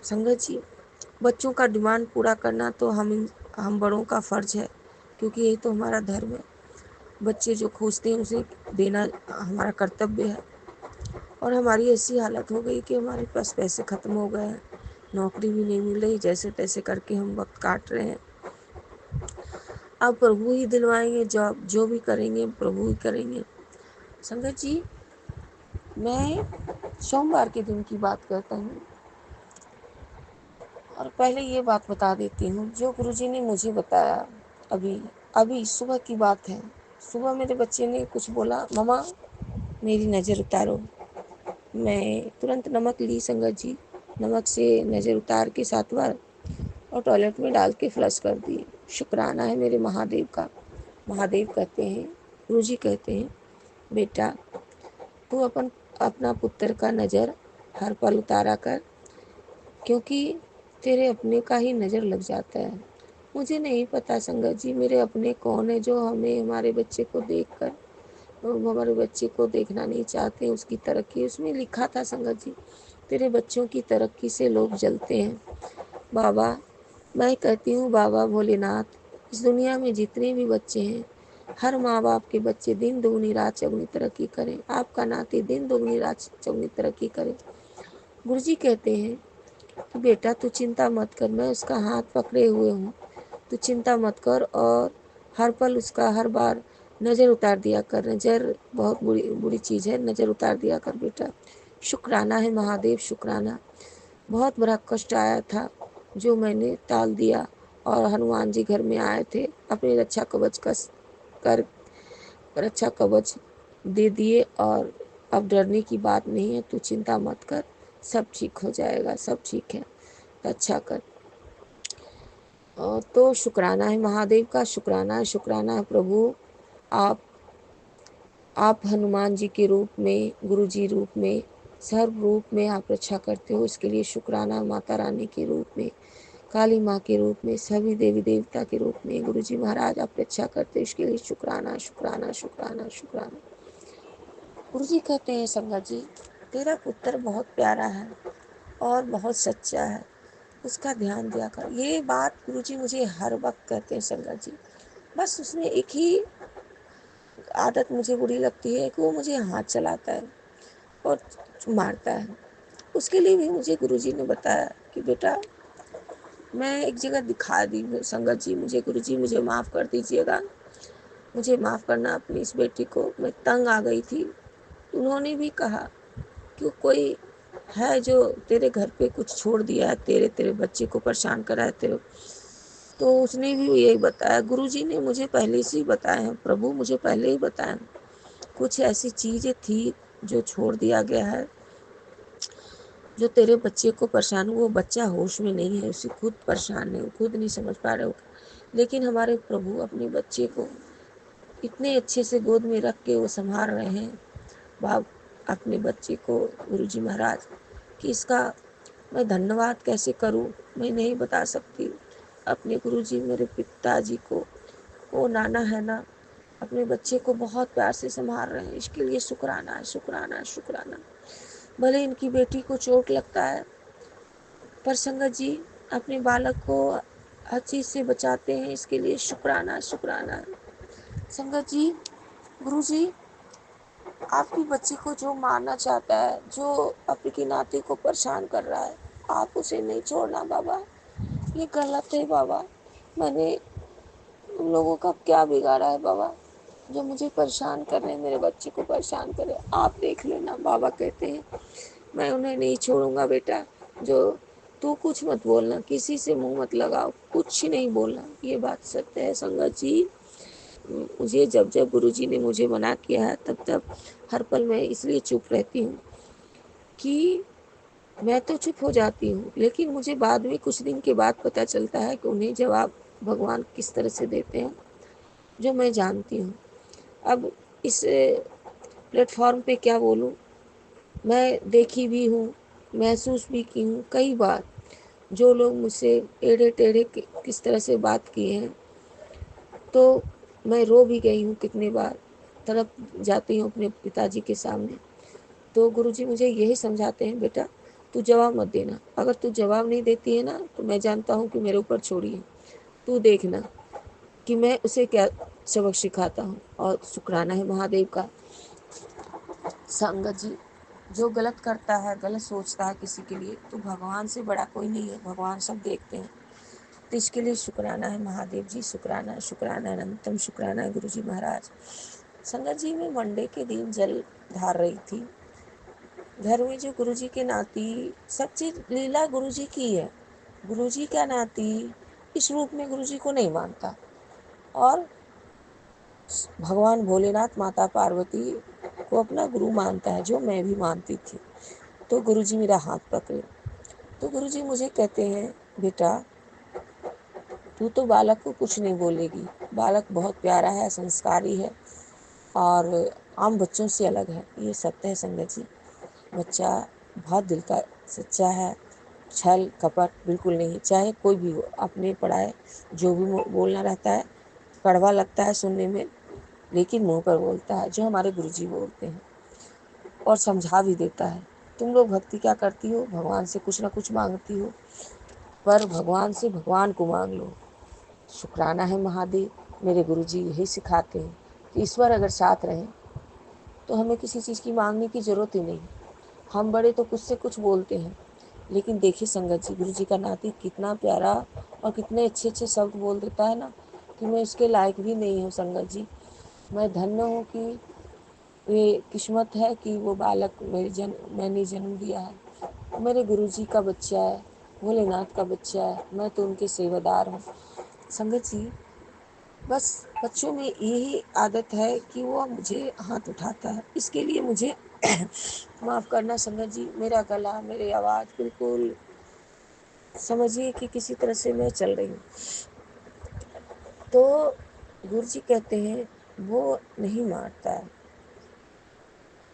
संगत जी, बच्चों का डिमांड पूरा करना तो हम बड़ों का फ़र्ज़ है, क्योंकि ये तो हमारा धर्म है। बच्चे जो खोजते हैं उसे देना हमारा कर्तव्य है। और हमारी ऐसी हालत हो गई कि हमारे पास पैसे ख़त्म हो गए हैं, नौकरी भी नहीं मिल रही, जैसे तैसे करके हम वक्त काट रहे हैं। अब प्रभु ही दिलवाएंगे जॉब, जो भी करेंगे प्रभु ही करेंगे। संगत जी, मैं सोमवार के दिन की बात करता हूँ और पहले ये बात बता देती हूँ जो गुरुजी ने मुझे बताया। अभी सुबह की बात है। सुबह मेरे बच्चे ने कुछ बोला, मम्मा मेरी नज़र उतारो। मैं तुरंत नमक ली संगत जी, नमक से नज़र उतार के 7 बार और टॉयलेट में डाल के फ्लश कर दिए। शुक्राना है मेरे महादेव का। महादेव कहते हैं, गुरुजी कहते हैं, बेटा तू अपना पुत्र का नज़र हर पल उतारा कर, क्योंकि तेरे अपने का ही नज़र लग जाता है। मुझे नहीं पता संगत जी मेरे अपने कौन है जो हमारे बच्चे को देखकर हमारे बच्चे को देखना नहीं चाहते, उसकी तरक्की। उसमें लिखा था संगत जी, तेरे बच्चों की तरक्की से लोग जलते हैं। बाबा, मैं कहती हूँ बाबा भोलेनाथ, इस दुनिया में जितने भी बच्चे हैं, हर माँ बाप के बच्चे दिन दुगनी रात चौगुनी तरक्की करें। आपका नाती दिन दुगनी रात चौगुनी तरक्की करे। गुरुजी कहते हैं कि बेटा तू चिंता मत कर, मैं उसका हाथ पकड़े हुए हूँ, तू चिंता मत कर और हर पल उसका हर बार नज़र उतार दिया कर। नज़र बहुत बुरी चीज़ है, नज़र उतार दिया कर बेटा। शुक्राना है महादेव, शुक्राना। बहुत बड़ा कष्ट आया था जो मैंने टाल दिया और हनुमान जी घर में आए थे, अपने रक्षा कवच दे दिए और अब डरने की बात नहीं है, तू चिंता मत कर, सब ठीक हो जाएगा, सब ठीक है, अच्छा कर। तो शुक्राना है महादेव का, शुक्राना है प्रभु। आप हनुमान जी के रूप में, गुरु जी रूप में, सर्व रूप में आप रक्षा करते हो, इसके लिए शुक्राना। माता रानी के रूप में, काली माँ के रूप में, सभी देवी देवता के रूप में गुरु जी महाराज आप रक्षा करते हो, इसके लिए शुक्राना शुक्राना शुक्राना शुक्राना। गुरु जी कहते हैं संगत जी, तेरा पुत्र बहुत प्यारा है और बहुत सच्चा है, उसका ध्यान दिया कर। ये बात गुरु जी मुझे हर वक्त कहते हैं संगत जी। बस उसमें एक ही आदत मुझे बुरी लगती है कि वो मुझे हाथ चलाता है और मारता है। उसके लिए भी मुझे गुरुजी ने बताया कि बेटा, मैं एक जगह दिखा दी संगत जी, गुरुजी मुझे माफ़ कर दीजिएगा, मुझे माफ़ करना अपनी इस बेटी को, मैं तंग आ गई थी। उन्होंने भी कहा कि कोई है जो तेरे घर पे कुछ छोड़ दिया है, तेरे बच्चे को परेशान करा है तेरे। तो उसने भी यही बताया, गुरुजी ने मुझे पहले से ही बताया, प्रभु मुझे पहले ही बताया, कुछ ऐसी चीज़ें थी जो छोड़ दिया गया है, जो तेरे बच्चे को परेशान, वो बच्चा होश में नहीं है, उसे खुद परेशान है, वो खुद नहीं समझ पा रहे हो। लेकिन हमारे प्रभु अपने बच्चे को इतने अच्छे से गोद में रख के वो संभाल रहे हैं, बाप अपने बच्चे को। गुरुजी महाराज कि इसका मैं धन्यवाद कैसे करूं, मैं नहीं बता सकती। अपने गुरुजी मेरे पिताजी को, वो नाना है ना, अपने बच्चे को बहुत प्यार से संभाल रहे हैं, इसके लिए शुक्राना है, शुक्राना है, शुक्राना। भले इनकी बेटी को चोट लगता है, पर संगत जी अपने बालक को हर चीज़ से बचाते हैं, इसके लिए शुक्राना, शुक्राना। संगत जी, गुरु जी आपकी बच्ची को जो मारना चाहता है, जो आपकी नाती को परेशान कर रहा है, आप उसे नहीं छोड़ना बाबा, ये गलत है बाबा। मैंने उन लोगों का क्या बिगाड़ा है बाबा, जो मुझे परेशान कर रहे हैं, मेरे बच्चे को परेशान कर रहे हैं, आप देख लेना। बाबा कहते हैं मैं उन्हें नहीं छोड़ूंगा बेटा, जो तू कुछ मत बोलना, किसी से मुंह मत लगाओ, कुछ नहीं बोलना, ये बात सत्य है संगत जी। मुझे जब जब गुरुजी ने मुझे मना किया है, तब तब हर पल मैं इसलिए चुप रहती हूँ कि मैं तो चुप हो जाती हूँ, लेकिन मुझे बाद में कुछ दिन के बाद पता चलता है कि उन्हें जवाब भगवान किस तरह से देते हैं, जो मैं जानती हूँ। अब इस प्लेटफॉर्म पे क्या बोलूँ, मैं देखी भी हूँ, महसूस भी की हूँ कई बार, जो लोग मुझसे टेढ़े टेढ़े किस तरह से बात किए हैं, तो मैं रो भी गई हूँ कितनी बार, तड़प जाती हूँ अपने पिताजी के सामने। तो गुरुजी मुझे यही समझाते हैं, बेटा तू जवाब मत देना, अगर तू जवाब नहीं देती है ना, तो मैं जानता हूँ कि मेरे ऊपर छोड़ी है, तू देखना कि मैं उसे क्या सबक सिखाता हूँ। और शुक्राना है महादेव का। संगत जी, जो गलत करता है, गलत सोचता है किसी के लिए, तो भगवान से बड़ा कोई नहीं है, भगवान सब देखते हैं। तो इसके लिए शुक्राना है महादेव जी, शुक्राना, शुक्राना, अनंतम शुक्राना है गुरु जी महाराज। संगत जी, मैं मंडे के दिन जल ढार रही थी, घर में जो गुरु जी के नाती, सब चीज लीला गुरु जी की है। गुरु जी का नाती इस रूप में गुरु जी को नहीं मानता, और भगवान भोलेनाथ माता पार्वती को अपना गुरु मानता है, जो मैं भी मानती थी। तो गुरुजी मेरा हाथ पकड़े, तो गुरुजी मुझे कहते हैं, बेटा तू तो बालक को कुछ नहीं बोलेगी, बालक बहुत प्यारा है, संस्कारी है, और आम बच्चों से अलग है, ये सत्य है संगत जी। बच्चा बहुत दिल का सच्चा है, छल कपट बिल्कुल नहीं, चाहे कोई भी हो, अपने पढ़ाए जो भी बोलना रहता है, कड़वा लगता है सुनने में, लेकिन मुंह पर बोलता है, जो हमारे गुरुजी बोलते हैं, और समझा भी देता है। तुम लोग भक्ति क्या करती हो, भगवान से कुछ ना कुछ मांगती हो, पर भगवान से भगवान को मांग लो। शुक्राना है महादेव, मेरे गुरुजी यही सिखाते हैं कि ईश्वर अगर साथ रहें तो हमें किसी चीज़ की मांगने की ज़रूरत ही नहीं। हम बड़े तो कुछ से कुछ बोलते हैं, लेकिन देखिए संगत जी, गुरुजी का नाती कितना प्यारा और कितने अच्छे अच्छे शब्द बोल देता है ना, कि मैं उसके लायक भी नहीं हूँ संगत जी। मैं धन्य हूँ कि ये किस्मत है कि वो बालक मैंने जन्म दिया है, मेरे गुरुजी का बच्चा है, भोलेनाथ का बच्चा है, मैं तो उनके सेवादार हूँ। संगत जी, बस बच्चों में यही आदत है कि वो मुझे हाथ उठाता है, इसके लिए मुझे माफ़ करना संगत जी। मेरा गला, मेरी आवाज़ बिल्कुल समझिए कि किसी तरह से मैं चल रही हूँ। तो गुरुजी कहते हैं वो नहीं मारता है,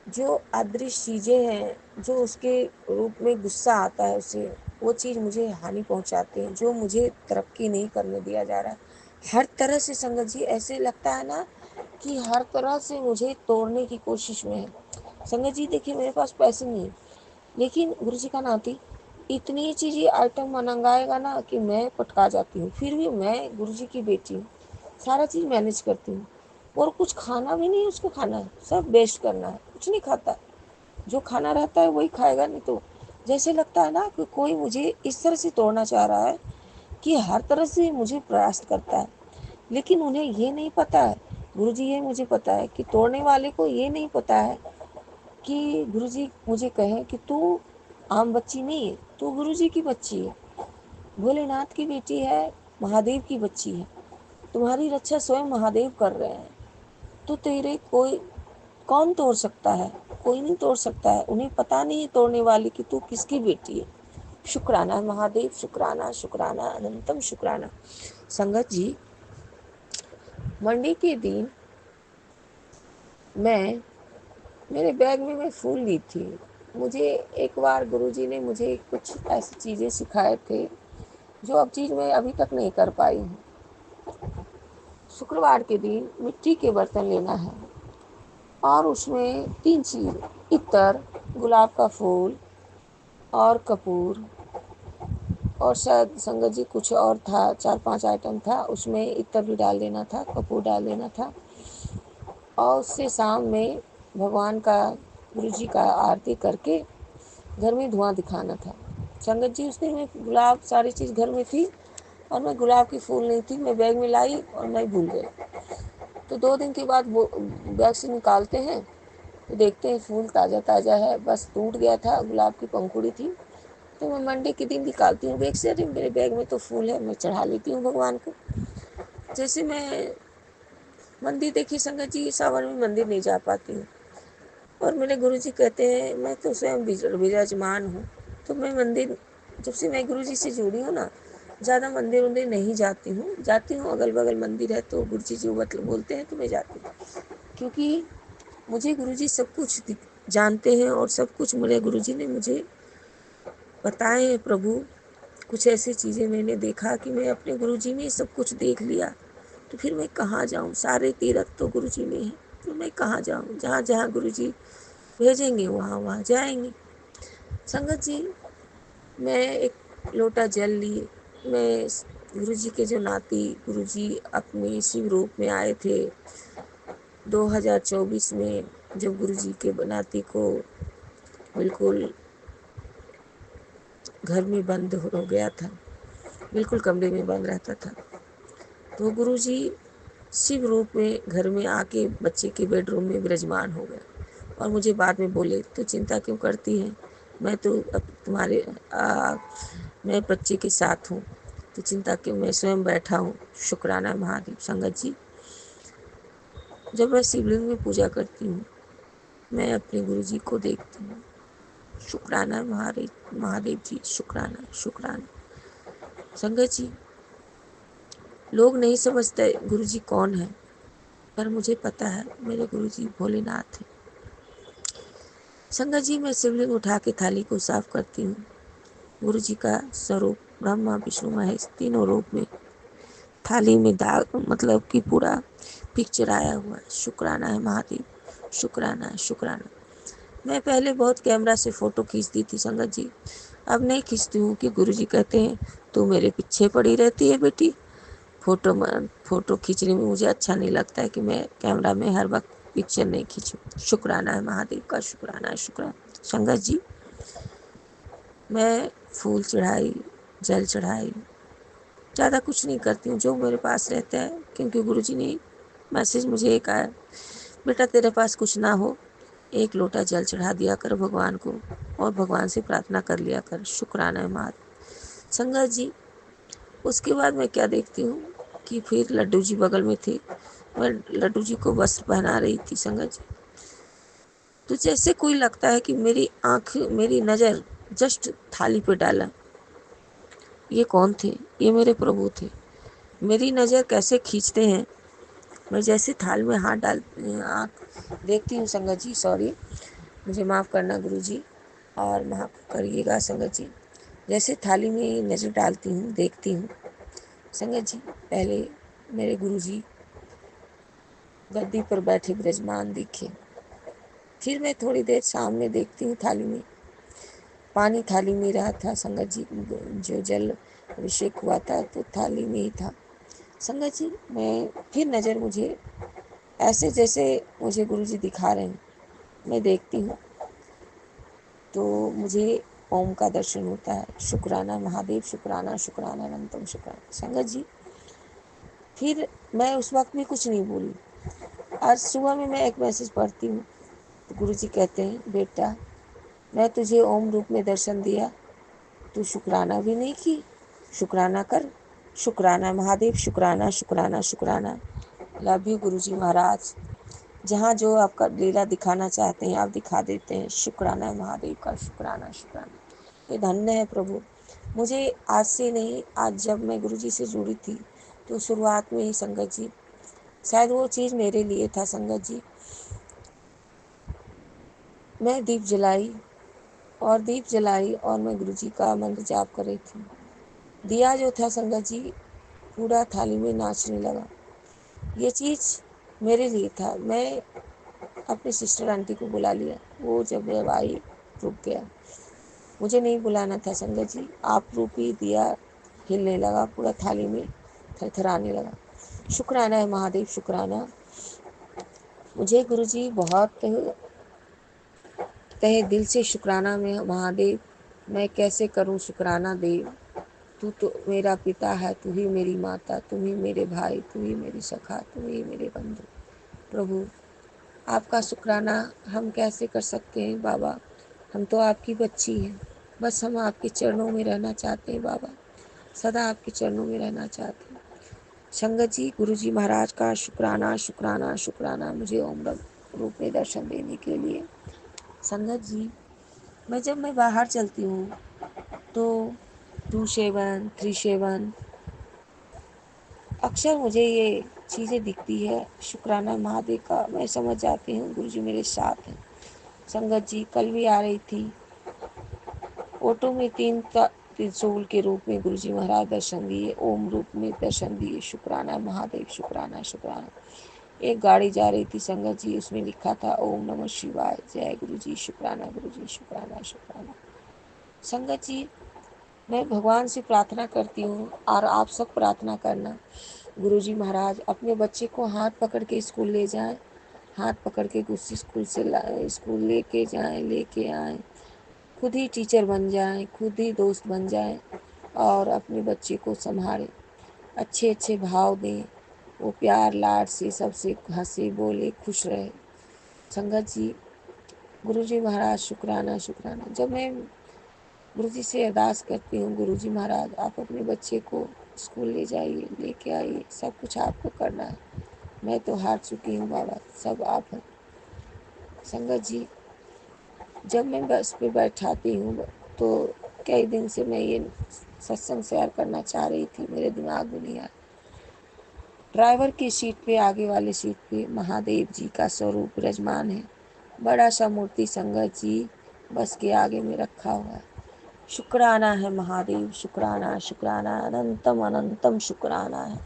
जो अदृश्य चीज़ें हैं, जो उसके रूप में गुस्सा आता है उसे, वो चीज़ मुझे हानि पहुंचाते हैं, जो मुझे तरक्की नहीं करने दिया जा रहा है। हर तरह से संगत जी ऐसे लगता है ना कि हर तरह से मुझे तोड़ने की कोशिश में है। संगत जी देखिए, मेरे पास पैसे नहीं है, लेकिन गुरुजी का नाती इतनी चीज़ें आइटम मंगाएगा ना कि मैं पटका जाती हूँ। फिर भी मैं गुरुजी की बेटी हूँ, सारा चीज़ मैनेज करती हूँ, और कुछ खाना भी नहीं उसको खाना है, सब वेस्ट करना है, कुछ नहीं खाता। जो खाना रहता है वही खाएगा, नहीं तो जैसे लगता है ना कि कोई मुझे इस तरह से तोड़ना चाह रहा है, कि हर तरह से मुझे प्रयास करता है। लेकिन उन्हें ये नहीं पता है, गुरुजी ये मुझे पता है कि तोड़ने वाले को ये नहीं पता है कि गुरुजी मुझे कहे कि तू आम बच्ची नहीं है, तू गुरुजी की बच्ची है, भोलेनाथ की बेटी है, महादेव की बच्ची है, तुम्हारी रक्षा स्वयं महादेव कर रहे हैं, तो तेरे कोई कौन तोड़ सकता है, कोई नहीं तोड़ सकता है। उन्हें पता नहीं है तोड़ने वाली कि तू किसकी बेटी है। शुक्राना महादेव, शुक्राना, शुक्राना, अनंतम शुक्राना। संगत जी, मंडे के दिन मेरे बैग में मैं फूल ली थी। मुझे एक बार गुरुजी ने मुझे कुछ ऐसी चीज़ें सिखाए थे, जो अब चीज़ मैं अभी तक नहीं कर पाई हूँ। शुक्रवार के दिन मिट्टी के बर्तन लेना है और उसमें 3 चीज़, इत्र, गुलाब का फूल और कपूर, और शायद संगत जी कुछ और था, 4-5 आइटम था। उसमें इत्र भी डाल देना था, कपूर डाल देना था और उससे शाम में भगवान का, गुरु जी का आरती करके घर में धुआं दिखाना था। संगत जी उस दिन मैं गुलाब, सारी चीज़ घर में थी और मैं गुलाब की फूल नहीं थी, मैं बैग में लाई और मैं भूल गई। तो 2 दिन के बाद वो बैग से निकालते हैं तो देखते हैं फूल ताज़ा ताज़ा है, बस टूट गया था, गुलाब की पंखुड़ी थी। तो मैं मंडे के दिन निकालती हूँ बैग से, अरे मेरे बैग में तो फूल है, मैं चढ़ा लेती हूँ भगवान को। जैसे मैं मंदिर, देखिए संगत जी, सावन में मंदिर नहीं जा पाती हूँ और मेरे गुरु जी कहते हैं, मैं तो स्वयं विराजमान हूँ, तो मैं मंदिर, जब से मैं गुरु जी से जुड़ी हूँ ना, ज़्यादा मंदिर वंदिर नहीं जाती हूँ। जाती हूँ अगल बगल मंदिर है तो गुरु जी जो बोलते हैं तो मैं जाती हूँ, क्योंकि मुझे गुरु जी सब कुछ जानते हैं और सब कुछ मेरे गुरु जी ने मुझे बताए हैं। प्रभु, कुछ ऐसी चीज़ें मैंने देखा कि मैं अपने गुरु जी में सब कुछ देख लिया, तो फिर मैं कहाँ जाऊँ? सारे तीर्थ तो गुरु जी में हैं, तो मैं कहाँ जाऊँ? जहाँ जहाँ गुरु जी भेजेंगे वहाँ वहाँ जाएंगे। संगत जी, मैं एक लोटा जल लिए, मैं गुरु जी के जो नाती, गुरु जी अपने शिव रूप में आए थे 2024 में, जब गुरु जी के नाती को बिल्कुल घर में बंद हो गया था, बिल्कुल कमरे में बंद रहता था, तो गुरु जी शिव रूप में घर में आके बच्चे के बेडरूम में विराजमान हो गए और मुझे बाद में बोले, तो चिंता क्यों करती है, मैं तो अब तुम्हारे मैं बच्चे के साथ हूँ, तो चिंता क्यों, मैं स्वयं बैठा हूँ। शुक्राना महादेव। संगत जी, जब मैं शिवलिंग में पूजा करती हूँ, मैं अपने गुरु जी को देखती हूँ। शुक्राना महादेव, महादेव जी, शुक्राना शुक्राना। संगत जी, लोग नहीं समझते गुरु जी कौन है, पर मुझे पता है मेरे गुरु जी भोलेनाथ हैं। संगत जी, मैं शिवलिंग उठा के थाली को साफ करती हूँ। गुरु जी का स्वरूप ब्रह्मा विष्णु महेश तीनों रूप में थाली में दाग, मतलब कि पूरा पिक्चर आया हुआ है। शुक्राना है महादेव, शुक्राना है, शुक्राना। मैं पहले बहुत कैमरा से फ़ोटो खींचती थी संगत जी, अब नहीं खींचती हूँ कि गुरु जी कहते हैं तू मेरे पीछे पड़ी रहती है बेटी, फ़ोटो खींचने में मुझे अच्छा नहीं लगता है कि मैं कैमरा में हर वक्त पिक्चर नहीं खींचूँ। शुक्राना है महादेव का, शुक्राना है, शुक्राना। संगत जी, मैं फूल चढ़ाई, जल चढ़ाई, ज़्यादा कुछ नहीं करती हूँ, जो मेरे पास रहता है, क्योंकि गुरु जी ने मैसेज मुझे एक आया, बेटा तेरे पास कुछ ना हो, 1 लोटा जल चढ़ा दिया कर भगवान को और भगवान से प्रार्थना कर लिया कर। शुक्राना है महादेव। संगत जी, उसके बाद मैं क्या देखती हूँ कि फिर लड्डू जी बगल में थे, मैं लड्डू जी को वस्त्र पहना रही थी संगत जी, तो जैसे कोई लगता है कि मेरी आँख, मेरी नज़र जस्ट थाली पे डाला। ये कौन थे? ये मेरे प्रभु थे। मेरी नज़र कैसे खींचते हैं, मैं जैसे थाल में हाथ डाल, आँख देखती हूँ संगत जी, सॉरी मुझे माफ़ करना गुरु जी और माफ़ करिएगा संगत जी, जैसे थाली में नज़र डालती हूँ, देखती हूँ संगत जी, पहले मेरे गुरु जी गद्दी पर बैठे विराजमान दिखे, फिर मैं थोड़ी देर सामने देखती हूँ, थाली में पानी थाली में रहा था संगत जी, जो जल अभिषेक हुआ था तो थाली में ही था संगत जी। मैं फिर नज़र मुझे ऐसे जैसे मुझे गुरु जी दिखा रहे हैं, मैं देखती हूँ तो मुझे ओम का दर्शन होता है। शुक्राना महादेव, शुक्राना शुक्राना अनंतम शुक्राना। संगत जी, फिर मैं उस वक्त भी कुछ नहीं बोली। आज सुबह में मैं एक मैसेज पढ़ती हूँ तो गुरु जी कहते हैं, बेटा मैं तुझे ओम रूप में दर्शन दिया, तू शुक्राना भी नहीं की, शुक्राना कर। शुक्राना महादेव, शुक्राना शुक्राना शुक्राना। लव यू गुरु जी महाराज, जहाँ जो आपका लीला दिखाना चाहते हैं आप दिखा देते हैं। शुक्राना है महादेव का, शुक्राना शुक्राना। ये धन्य है प्रभु। मुझे आज से नहीं, आज जब मैं गुरु जी से जुड़ी थी तो शुरुआत में ही संगत जी, शायद वो चीज़ मेरे लिए था संगत जी, मैं दीप जलाई और मैं गुरु जी का मंत्र जाप कर रही थी। दिया जो था संगत जी पूरा थाली में नाचने लगा। ये चीज़ मेरे लिए था। मैं अपनी सिस्टर आंटी को बुला लिया, वो जब आई रुक गया। मुझे नहीं बुलाना था संगत जी, आप रूपी दिया हिलने लगा, पूरा थाली में थरथराने लगा। शुक्राना है महादेव, शुक्राना। मुझे गुरुजी बहुत तहे दिल से शुक्राना में महादेव, मैं कैसे करूं शुक्राना देव। तू तो मेरा पिता है, तू ही मेरी माता, तू ही मेरे भाई, तू ही मेरी सखा, तू ही मेरे बंधु। प्रभु आपका शुक्राना हम कैसे कर सकते हैं बाबा, हम तो आपकी बच्ची हैं। बस हम आपके चरणों में रहना चाहते हैं बाबा, सदा आपके चरणों में रहना चाहते हैं। संगत जी, गुरु जी महाराज का शुक्राना शुक्राना शुक्राना, मुझे ओम रूप में दर्शन देने के लिए। संगत जी, जब मैं बाहर चलती हूँ तो 27 37 अक्सर मुझे ये चीज़ें दिखती है। शुक्राना महादेव का मैं समझ जाती हूँ गुरु जी मेरे साथ हैं। संगत जी, कल भी आ रही थी ऑटो में, त्रिशूल के रूप में गुरु जी महाराज दर्शन दिए, ओम रूप में दर्शन दिए। शुक्राना महादेव, शुक्राना शुक्राना। एक गाड़ी जा रही थी संगत जी, उसमें लिखा था ओम नमः शिवाय, जय गुरु जी, शुक्राना गुरु जी, शुक्राना शुक्राना। संगत जी, मैं भगवान से प्रार्थना करती हूँ और आप सब प्रार्थना करना, गुरुजी महाराज अपने बच्चे को हाथ पकड़ के स्कूल ले जाएं, हाथ पकड़ के उस स्कूल से स्कूल लेके जाएं, लेके आएं, खुद ही टीचर बन जाएं, खुद ही दोस्त बन जाएं और अपने बच्चे को संभालें, अच्छे अच्छे भाव दें, वो प्यार लाड से सबसे हंसे बोले, खुश रहे। संगत जी, गुरुजी महाराज शुक्राना शुक्राना। जब मैं गुरुजी से अरदास करती हूँ, गुरुजी महाराज आप अपने बच्चे को स्कूल ले जाइए, लेके आइए, सब कुछ आपको करना है, मैं तो हार चुकी हूँ बाबा, सब आप हैं। संगत जी, जब मैं बस पे बैठाती हूँ तो कई दिन से मैं ये सत्संग शेयर करना चाह रही थी, मेरे दिमाग में नहीं आया। ड्राइवर की सीट पे, आगे वाली सीट पे महादेव जी का स्वरूप विराजमान है, बड़ा सा मूर्ति संगत जी बस के आगे में रखा हुआ है। शुक्राना है महादेव, शुक्राना शुक्राना, अनंतम अनंतम शुक्राना है।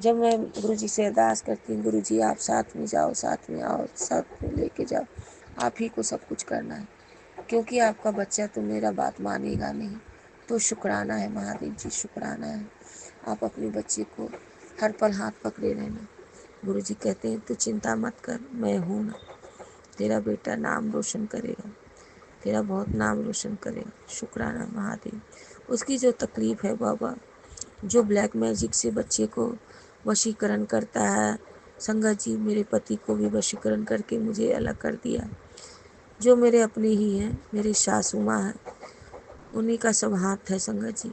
जब मैं गुरु जी से अरदास करती हूँ, गुरु जी आप साथ में जाओ, साथ में आओ, साथ में लेके जाओ, आप ही को सब कुछ करना है, क्योंकि आपका बच्चा तो मेरा बात मानेगा नहीं। तो शुक्राना है महादेव जी, शुक्राना है। आप अपने बच्चे को हर पल हाथ पकड़े रहना। गुरु जी कहते हैं तू चिंता मत कर, मैं हूँ ना, तेरा बेटा नाम रोशन करेगा, तेरा बहुत नाम रोशन करेगा। शुक्राना महादेव। उसकी जो तकलीफ़ है बाबा, जो ब्लैक मैजिक से बच्चे को वशीकरण करता है, संगत जी मेरे पति को भी वशीकरण करके मुझे अलग कर दिया। जो मेरे अपने ही हैं, मेरे सासू माँ हैं, उन्हीं का सब हाथ है संगत जी।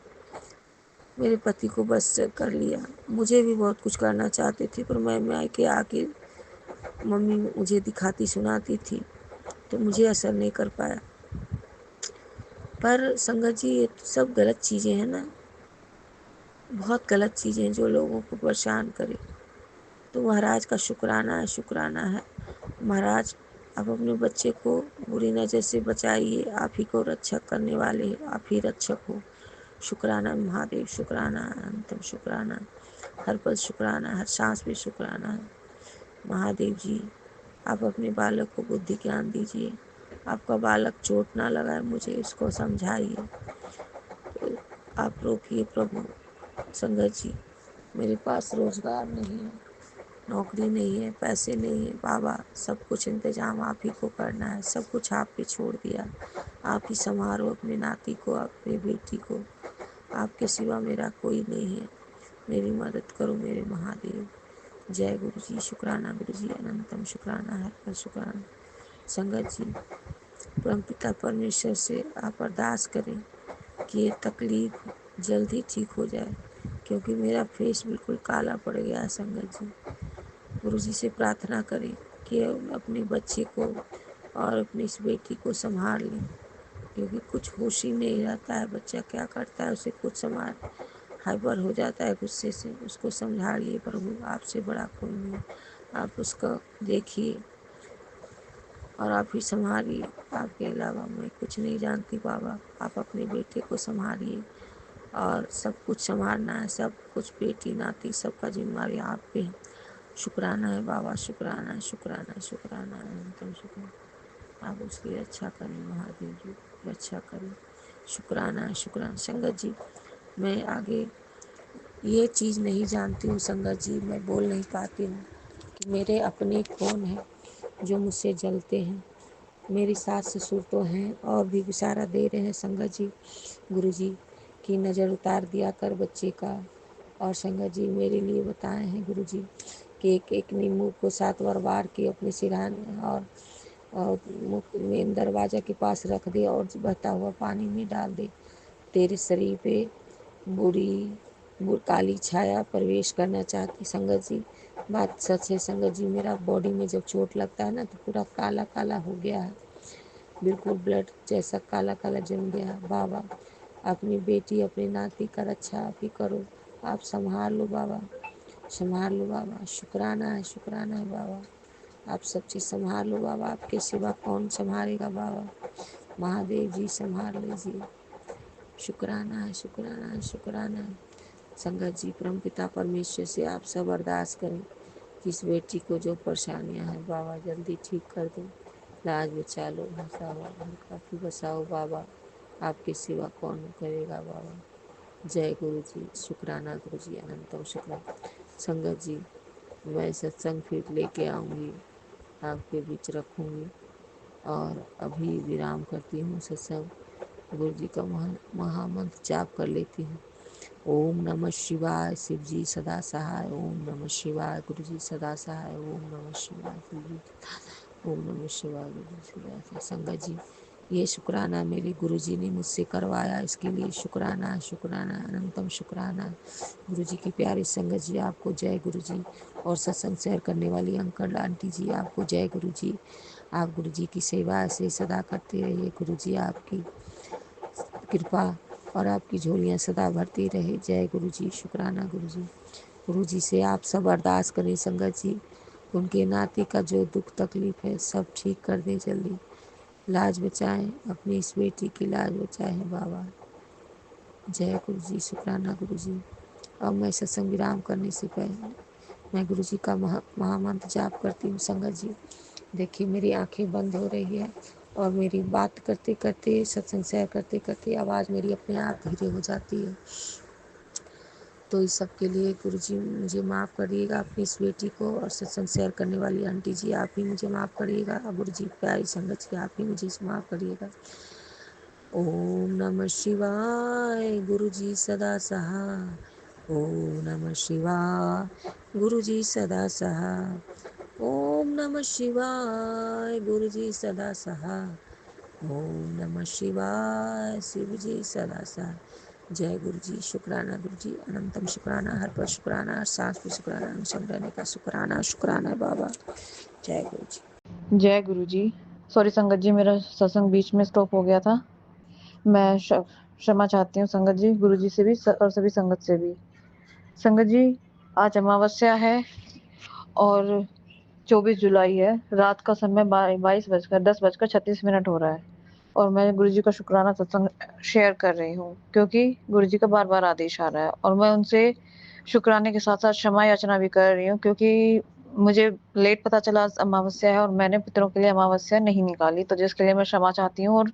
मेरे पति को बस कर लिया। मुझे भी बहुत कुछ करना चाहते थे, पर मैं मायके आके मम्मी मुझे दिखाती सुनाती थी, तो मुझे असर नहीं कर पाया। पर संगत जी, ये तो सब गलत चीज़ें हैं ना, बहुत गलत चीज़ें जो लोगों को परेशान करे। तो महाराज का शुक्राना है, शुक्राना है। महाराज आप अपने बच्चे को बुरी नज़र से बचाइए, आप ही को रक्षक करने वाले, आप ही रक्षक हो। शुक्राना महादेव, शुक्राना, अंतम शुक्राना, हर पल शुक्राना, हर सांस पे शुक्राना है। महादेव जी, आप अपने बालक को बुद्धि ज्ञान दीजिए, आपका बालक चोट ना लगाए, मुझे इसको समझाइए। तो आप रोकिए प्रभु। संगत जी, मेरे पास रोज़गार नहीं है, नौकरी नहीं है, पैसे नहीं है बाबा, सब कुछ इंतजाम आप ही को करना है, सब कुछ आप पे छोड़ दिया। आप ही संभालो अपने नाती को, अपनी बेटी को, आपके सिवा मेरा कोई नहीं है, मेरी मदद करो मेरे महादेव। जय गुरु जी, शुक्राना गुरु जी, अनंतम शुक्राना, हर पल शुक्राना। संगत जी, परमपिता परमेश्वर से आप अरदास करें कि ये तकलीफ़ जल्दी ठीक हो जाए, क्योंकि मेरा फेस बिल्कुल काला पड़ गया है। संगत जी, गुरु जी से प्रार्थना करें कि अपने बच्चे को और अपनी इस बेटी को संभाल लें, क्योंकि कुछ होश ही नहीं रहता है, बच्चा क्या करता है उसे कुछ संभाल, हाइपर हो जाता है गुस्से से। उसको समझाइए प्रभु, आपसे बड़ा कोई नहीं, आप उसका देखिए और आप ही संभालिए, आपके अलावा मैं कुछ नहीं जानती बाबा। आप अपने बेटे को संभालिए और सब कुछ संभालना है, सब कुछ बेटी नाती सबका जिम्मेदारी आप पे है। शुक्राना है बाबा, शुक्राना है, शुक्राना है, शुक्राना है, अनंतम शुक्राना। आप उसकी रक्षा करें महादेव जी, रक्षा करें। शुक्राना है, शुक्राना। संगत जी, मैं आगे ये चीज़ नहीं जानती हूँ संगत जी, मैं बोल नहीं पाती हूँ कि मेरे अपने कौन हैं जो मुझसे जलते हैं। मेरी सास ससुर तो हैं और भी इशारा दे रहे हैं संगत जी, गुरु जी की नज़र उतार दिया कर बच्चे का। और संगत जी मेरे लिए बताए हैं गुरु जी कि एक एक नींबू को 7 बार वार के अपने सिरहाने और मुख में दरवाजा के पास रख दे और बहता हुआ पानी में डाल दे। तेरे शरीर पे बुरी काली छाया प्रवेश करना चाहती। संगत जी बात सच है संगत जी, मेरा बॉडी में जब चोट लगता है ना तो पूरा काला काला हो गया है, बिल्कुल ब्लड जैसा काला काला जम गया है। बाबा अपनी बेटी अपनी नाती का रक्षा आप ही करो, आप संभाल लो बाबा, संभाल लो बाबा। शुक्राना है, शुक्राना है बाबा, आप सब चीज़ संभाल लो बाबा, आपके सिवा कौन संभालेगा बाबा। महादेव जी संभाल लीजिए। शुक्राना है, शुक्राना है, शुक्राना है। संगत जी परमपिता परमेश्वर से आप सब अरदास करें कि इस बेटी को जो परेशानियां हैं बाबा जल्दी ठीक कर दो, लाज बचा लो, बसाओ, काफ़ी बसाओ बाबा, आपके सिवा कौन करेगा बाबा। जय गुरु जी, शुक्राना गुरु जी, अनंतम शुक्राना। संगत जी मैं सत्संग फिर लेके आऊँगी, आपके बीच रखूँगी और अभी विराम करती हूँ सत्संग। गुरु जी का महामंत्र जाप कर लेती हूँ। ओम नमः शिवाय, शिव जी सदा सहाय। ओम नमः शिवाय, गुरु जी सदा सहाय। ओम नमः शिवाय, गुरु जी ओम नमः शिवाय, गुरु जी सदा सहाय। संगत जी ये शुक्राना मेरे गुरु जी ने मुझसे करवाया, इसके लिए शुक्राना, शुक्राना, अनंतम शुक्राना। गुरु जी की प्यारी संगत जी आपको जय गुरु जी, और सत्संग शेयर करने वाली अंकल आंटी जी आपको जय गुरु जी। आप गुरु जी की सेवा ऐसे सदा करते रहिए, गुरु जी आपकी कृपा और आपकी झोलियाँ सदा भरती रहे। जय गुरु जी, शुक्राना गुरु जी। गुरु जी से आप सब अरदास करें संगत जी, उनके नाती का जो दुख तकलीफ है सब ठीक कर दें जल्दी, लाज बचाएं, अपनी इस बेटी की लाज बचाएं बाबा। जय गुरु जी, शुक्राना गुरु जी। अब मैं सत्संग विराम करने से पहले मैं गुरु जी का महामंत्र जाप करती हूँ संगत जी। देखिए मेरी आंखें बंद हो रही है और मेरी बात करते करते सत्संग शेयर करते करते आवाज़ मेरी अपने आप धीरे हो जाती है, तो इस सब के लिए गुरु जी मुझे माफ़ करिएगा, अपनी इस बेटी को और सत्संग शेयर करने वाली आंटी जी आप ही मुझे माफ़ करिएगा, और गुरु जी प्यारी संगत जी आप ही मुझे माफ़ करिएगा। ओम नमः शिवाय, गुरु जी सदा सहाय। ओम नमः शिवाय, गुरु जी सदा सहाय। ओम नमः शिवाय, गुरु जी सदा सहाय। ओम नमः शिवाय, शिव जी सदा सहाय। जय गुरु जी, शुक्राना गुरु जी, अनंतम शुक्राना, हर पर शुक्राना, हर सांस पर शुक्राना, अनुसंग रहने का शुक्राना, शुक्राना बाबा। जय गुरु जी। जय गुरु जी। सॉरी संगत जी, मेरा सत्संग बीच में स्टॉप हो गया था। मैं क्षमा चाहती हूँ संगत जी, गुरु जी से भी और सभी संगत से भी। संगत जी आज अमावस्या है और 24 जुलाई है, रात का समय 10:36 हो रहा है और मैं गुरु जी का शुक्राना सत्संग शेयर कर रही हूँ क्योंकि गुरु जी का बार बार आदेश आ रहा है और मैं उनसे शुक्राने के साथ साथ क्षमा याचना भी कर रही हूँ क्योंकि मुझे लेट पता चला अमावस्या है और मैंने पितरों के लिए अमावस्या नहीं निकाली, तो जिसके लिए मैं क्षमा चाहती हूँ और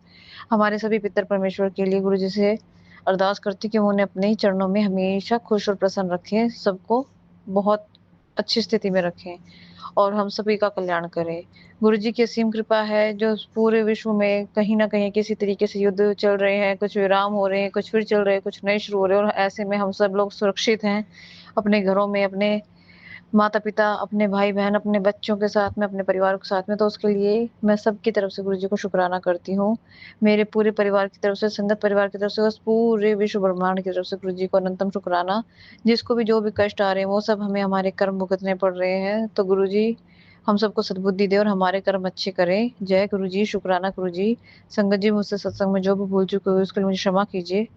हमारे सभी पितर परमेश्वर के लिए गुरु जी से अरदास करती हूँ कि उन्हें अपने ही चरणों में हमेशा खुश और प्रसन्न रखें, सबको बहुत अच्छी स्थिति में रखें और हम सभी का कल्याण करें। गुरु जी की असीम कृपा है जो पूरे विश्व में कहीं न कहीं किसी तरीके से युद्ध चल रहे हैं, कुछ विराम हो रहे हैं, कुछ फिर चल रहे हैं, कुछ नए शुरू हो रहे हैं और ऐसे में हम सब लोग सुरक्षित हैं अपने घरों में, अपने माता-पिता, अपने भाई-बहन, अपने बच्चों के साथ में, अपने परिवार के साथ में, तो उसके लिए मैं सबकी तरफ से गुरु जी को शुक्राना करती हूँ। मेरे पूरे परिवार की तरफ से, संगत परिवार की तरफ से, बस पूरे विश्व ब्रह्मांड की तरफ से गुरु जी को अनंतम शुक्राना। जिसको भी जो भी कष्ट आ रहे हैं, वो सब हमें हमारे कर्म भुगतने पड़ रहे हैं, तो गुरु जी हम सबको सद्बुद्धि दें और हमारे कर्म अच्छे करें। जय गुरु जी, शुक्राना गुरु जी। संगत जी मुझसे सत्संग में जो भी भूल चूक हुई उसके लिए मुझे क्षमा कीजिए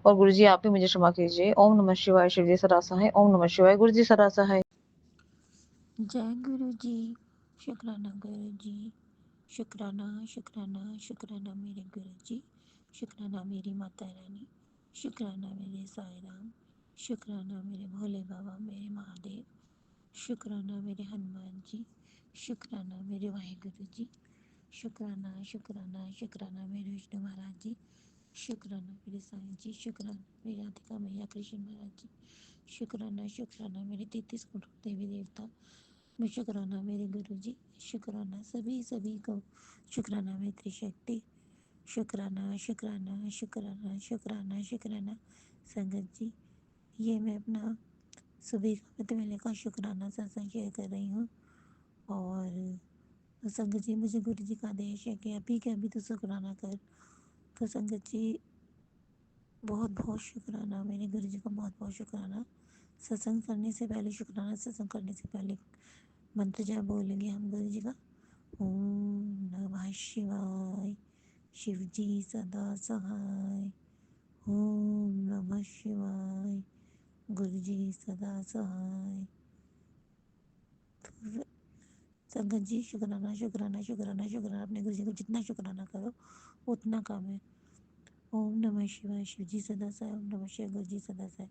और गुरु जी आप ही मुझे क्षमा कीजिए। ओम नमः शिवाय, शिव जी सदा सहाय। ओम नमः शिवाय, गुरु जी सदा सहाय। जय गुरु जी, शुक्राना गुरु जी, शुक्राना शुक्राना शुक्राना मेरे गुरु जी, शुक्राना मेरी माता रानी, शुक्राना मेरे साईं राम, शुक्राना मेरे भोले बाबा, मेरे महादेव, शुक्राना मेरे हनुमान जी, शुक्राना मेरे वाहिगुरु जी, शुक्राना शुक्राना शुक्राना मेरे विष्णु महाराज जी, शुक्राना मेरे साईं जी, शुक्राना मेरे राधिका मैया कृष्ण महाराज जी, शुक्राना शुक्राना मेरे 33 करोड़ देवी देवता, मैं शुक्राना मेरे गुरु जी, शुक्राना सभी को, शुक्राना मेरी त्रिशक्ति, शुक्राना शुक्राना शुक्राना शुक्राना शुक्राना संगत जी। ये मैं अपना सुबह का मृत वेले का शुक्राना सत्संग शेयर कर रही हूँ। और संगत जी, मुझे गुरु जी का आदेश है कि अभी के अभी तो शुक्राना कर। तो संगत जी, बहुत बहुत शुक्राना मेरे गुरु जी का, बहुत बहुत शुक्राना। सत्संग करने से पहले शुक्राना, सत्संग करने से पहले मंत्र जब बोलेंगे हम गुरु जी का, ओम नमः शिवाय, शिव जी सदा सहाय, ओम नमः शिवाय, गुरु जी सदा सहाय। तो संगत जी, शुक्राना शुक्राना शुक्राना शुक्राना, अपने गुरु जी को जितना शुक्राना करो उतना कम है। ओम नमः शिवाय, शिव जी सदा सहाय, ओम नमः शिवाय, गुरु जी सदा सहाय।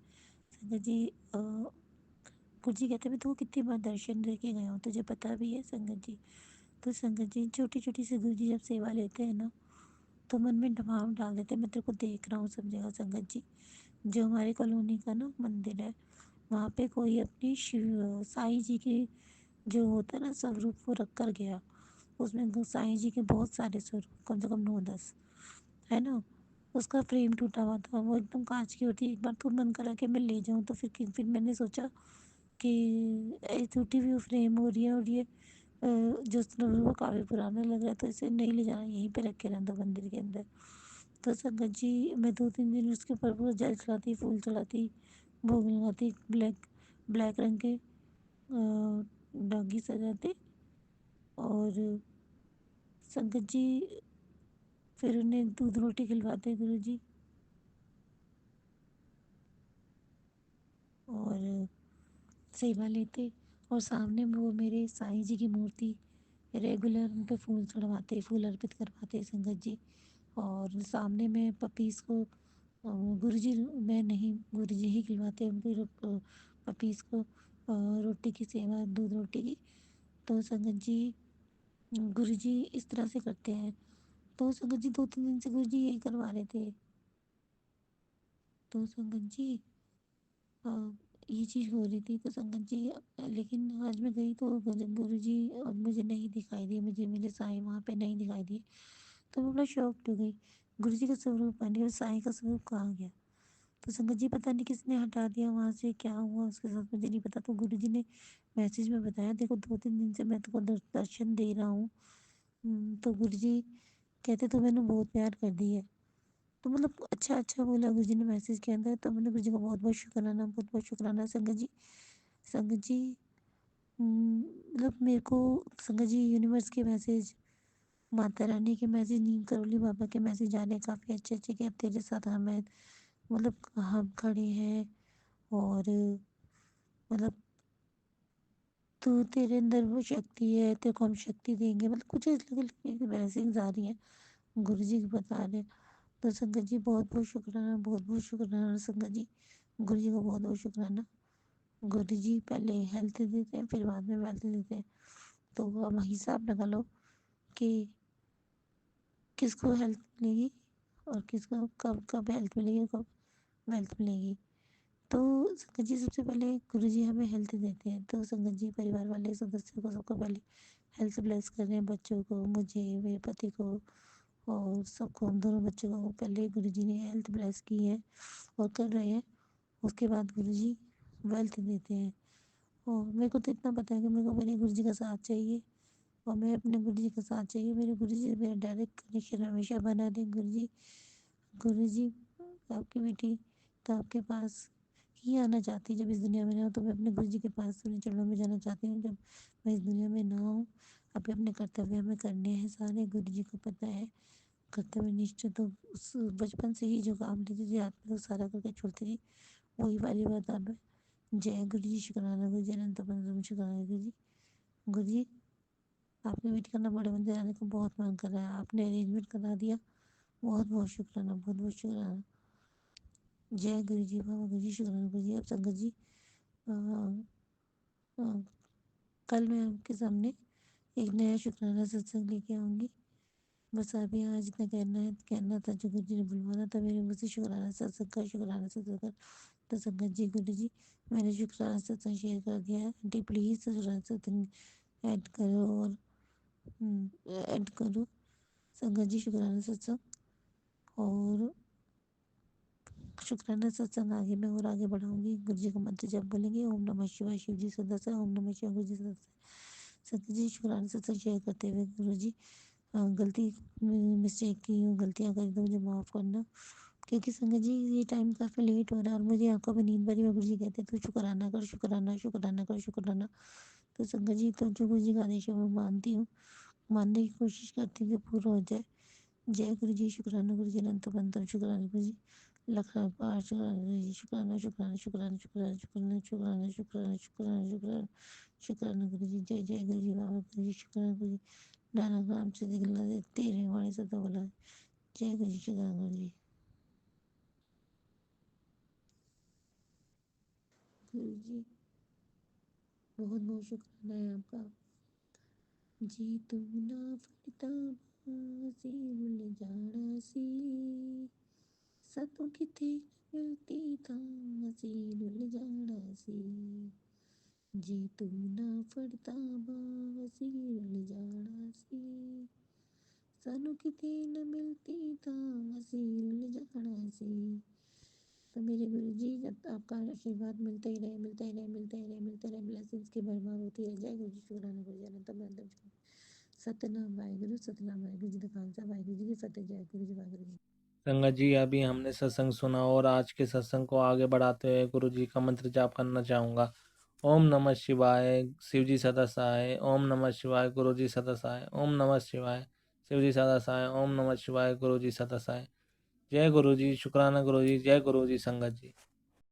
संगत जी, गुरु जी कहते मैं तो कितनी बार दर्शन दे के गया हूँ, तुझे पता भी है संगत जी। तो संगत जी, छोटी छोटी सी गुरु जी जब सेवा लेते हैं ना, तो मन में दबाव डाल देते हैं, मैं तेरे को देख रहा हूँ सब जगह। संगत जी, जो हमारे कॉलोनी का ना मंदिर है, वहाँ पे कोई अपनी शिव साईं जी के जो होता है ना स्वरूप, वो रख कर गया। उसमें साईं जी के बहुत सारे स्वरूप, कम से कम 9-10 है ना। उसका फ्रेम टूटा हुआ था, वो एकदम कांच की होती है। एक बार तो मन करा कि मैं ले जाऊँ, तो फिर मैंने सोचा कि टूटी हुई फ्रेम हो रही है और ये जो स्वरूप वो काफ़ी पुराना लग रहा है, तो इसे नहीं ले जाना, यहीं पे रख के रहने दो मंदिर के अंदर। तो संगत जी, मैं 2-3 दिन उसके ऊपर पूरा जल चढ़ाती, फूल चढ़ाती, भोग लगाती, ब्लैक ब्लैक रंग के डॉगी सजाते। और संगत जी, फिर उन्हें दूध रोटी खिलवाते गुरु जी। और सेवा लेते, और सामने में वो मेरे साईं जी की मूर्ति, रेगुलर उन पे फूल चढ़वाते, फूल अर्पित करवाते संगत जी। और सामने में पपीस को गुरु जी, मैं नहीं, गुरु जी ही खिलवाते उनको पपीस को रोटी की सेवा, दूध रोटी की। तो संगत जी, गुरु जी इस तरह से करते हैं। तो संगत जी, 2-3 दिन से गुरु जी यही करवा रहे थे। तो संगत जी, अ, ये चीज़ हो रही थी। तो संगत जी, लेकिन आज मैं गई तो गुरु जी मुझे नहीं दिखाई दिए, मुझे मेरे साईं वहाँ पे नहीं दिखाई दिए। तो मैं बड़ा शॉक्ड हो गई, गुरु जी का स्वरूप बन गया और साईं का स्वरूप कहाँ गया। तो संगत जी, पता नहीं किसने हटा दिया वहाँ से, क्या हुआ उसके साथ मुझे नहीं पता। तो गुरु जी ने मैसेज में बताया, देखो 2-3 दिन से मैं तुमको दर्शन दे रहा हूँ। तो गुरु जी कहते तो मैंने बहुत प्यार कर दी है। तो मतलब अच्छा अच्छा बोला गुरु जी ने मैसेज के अंदर। तो मैंने गुरु जी का बहुत बहुत शुक्राना, बहुत बहुत शुक्राना संगत जी। संगत जी, मतलब मेरे को संगत जी यूनिवर्स के मैसेज, माता रानी के मैसेज, नीम करोली बाबा के मैसेज आ रहे हैं काफ़ी अच्छे अच्छे, कि अब तेरे साथ हम हैं, मतलब हम खड़े हैं। और मतलब तू, तेरे अंदर वो शक्ति है, तेरे को हम शक्ति देंगे, मतलब कुछ इस लेवल ब्लेसिंग्स आ रही हैं, गुरु जी बता रहे हैं। तो संगत जी, बहुत बहुत शुक्राना, बहुत बहुत शुक्राना संगत जी। गुरु जी को बहुत बहुत शुक्राना। गुरु जी पहले हेल्थ देते हैं, फिर बाद में वेल्थ देते हैं। तो अब हिसाब लगा लो कि किसको हेल्थ मिलेगी और किसको कब कब हेल्थ मिलेगी और कब वेल्थ मिलेगी। तो संगत जी, सबसे पहले गुरु जी हमें हेल्थ देते हैं। तो संगत जी, परिवार वाले सदस्यों को सबको पहले हेल्थ ब्लेस कर रहे हैं, बच्चों को, मुझे, मेरे पति को, और सबको, हम दोनों बच्चों को पहले गुरु जी ने हेल्थ ब्लेस की है और कर रहे हैं। उसके बाद गुरु जी वेल्थ देते हैं। और मेरे को तो इतना पता है कि मेरे को मेरे गुरु जी का साथ चाहिए, और मैं अपने गुरु जी का साथ चाहिए। मेरे गुरु जी से मेरा डायरेक्ट कनेक्शन हमेशा बना दें गुरु जी। गुरु जी, आपकी बेटी तो आपके पास ही आना चाहती, जब इस दुनिया में ना हो तो मैं अपने गुरु जी के पास अपने चरणों में जाना चाहती हूँ। जब मैं इस दुनिया में ना हूँ, अपने अपने कर्तव्य हमें करने हैं सारे, गुरु जी को पता है। कर्तव्य निष्ठ तो उस बचपन से ही जो काम लेती थी, रात में तो सारा करके छोड़ती थी, वही वाली बात अब है। जय गुरु जी, शुक्राना गुरु जी, अनंत अनंत शुक्राना गुरु जी। गुरु जी, आपकी बेटी का ना बड़े मंदिर आने का बहुत मन कर रहा है, आपने अरेंजमेंट करा दिया, बहुत बहुत शुक्राना, बहुत बहुत शुक्राना। जय गुरु जी, बाबा गुरु जी, शुक्राना गुरु जी। अब संगत जी, अ, अ, कल मैं आपके सामने एक नया शुक्राना सत्संग लेके आऊँगी। बस अभी आज इतना कहना था जो गुरु जी ने बुलवाना था मेरे मुझसे शुक्राना सत्संग कर, शुक्राना सत्संग कर। तो संगत जी गुरु जी मैंने शुक्राना सत्संग शेयर कर दिया है। आंटी प्लीज़ शुक्राना सत्संग ऐड करो और ऐड करो संगत जी शुक्राना सत्संग। और शुक्राना सत्संग आगे मैं और आगे बढ़ाऊंगी। गुरु जी का मंत्र जब बोलेंगे ओम नमः शिवाय शिव जी सदस्य, ओम नमः शिवाय गुरु जी सदस्य। संगत जी शुक्राना सत्संग शेयर करते हुए गुरु जी गलती मिस्टेक की हूँ, गलतियाँ करी तो मुझे माफ़ करना, क्योंकि संगत जी ये टाइम काफ़ी लेट हो रहा है और मुझे आंखों में नींद भरी में गुरु जी कहते तो शुक्राना कर, शुक्राना शुक्राना कर, शुक्राना। तो संगत जी तो जो गुरु जी का आदेश है मैं मानती हूँ, मानने की कोशिश करती हूँ कि पूरा हो जाए। जय गुरु जी, शुक्राना गुरु जी, अनंत बंदम शुक्राना गुरु जी, लखा पार शुक्राना गुरु जी, शुक्राना शुक्राना शुक्राना शुक्राना शुक्राना शुक्राना शुक्राना शुक्राना शुक्राना शुक्राना गुरु जी। जय जय गुरु जी, बाबा गुरु जी, शुक्राना गुरु जी। नाना काम से दिखला दे तेरे वाणी से तो बोला। जय गुरु जी, शुक्राना गुरु जी। गुरु जी बहुत बहुत शुक्राना है आपका जी। तू ना फड़ता बांसी रुल जाना सी, सतों किथे मिलती तांसी रुल जाना सी। जी तू ना फड़ता बांसी रुल जाना सी, सानू किते न मिलती तांसी रुल जाना सी। तो मेरे गुरु जी जब आपका आशीर्वाद मिलता ही रहे, मिलता ही रहे, मिलता ही रहे, मिलता रहे, ब्लेसिंग्स की भरमार होती रहे। जय गुरु जी, शुक्राना गुरु जी, अनंत अनंत सतनाम वाहिगुरु, सतनाम वाहिगुरु जी का खालसा, वाहिगुरु जी की फतेह। जय गुरु जी, वाहिगुरु जी। संगत जी अभी हमने सत्संग सुना और आज के सत्संग को आगे बढ़ाते हुए गुरु जी का मंत्र जाप करना चाहूँगा। ओम नमः शिवाय शिव जी सदसाय, ओम नमः शिवाय गुरु जी सदसाय, ओम नमः शिवाय शिव जी सदसाय, ओम नमः शिवाय गुरु जी सदसाय। जय गुरु जी, शुक्राना गुरु जी, जय गुरु जी संगत जी।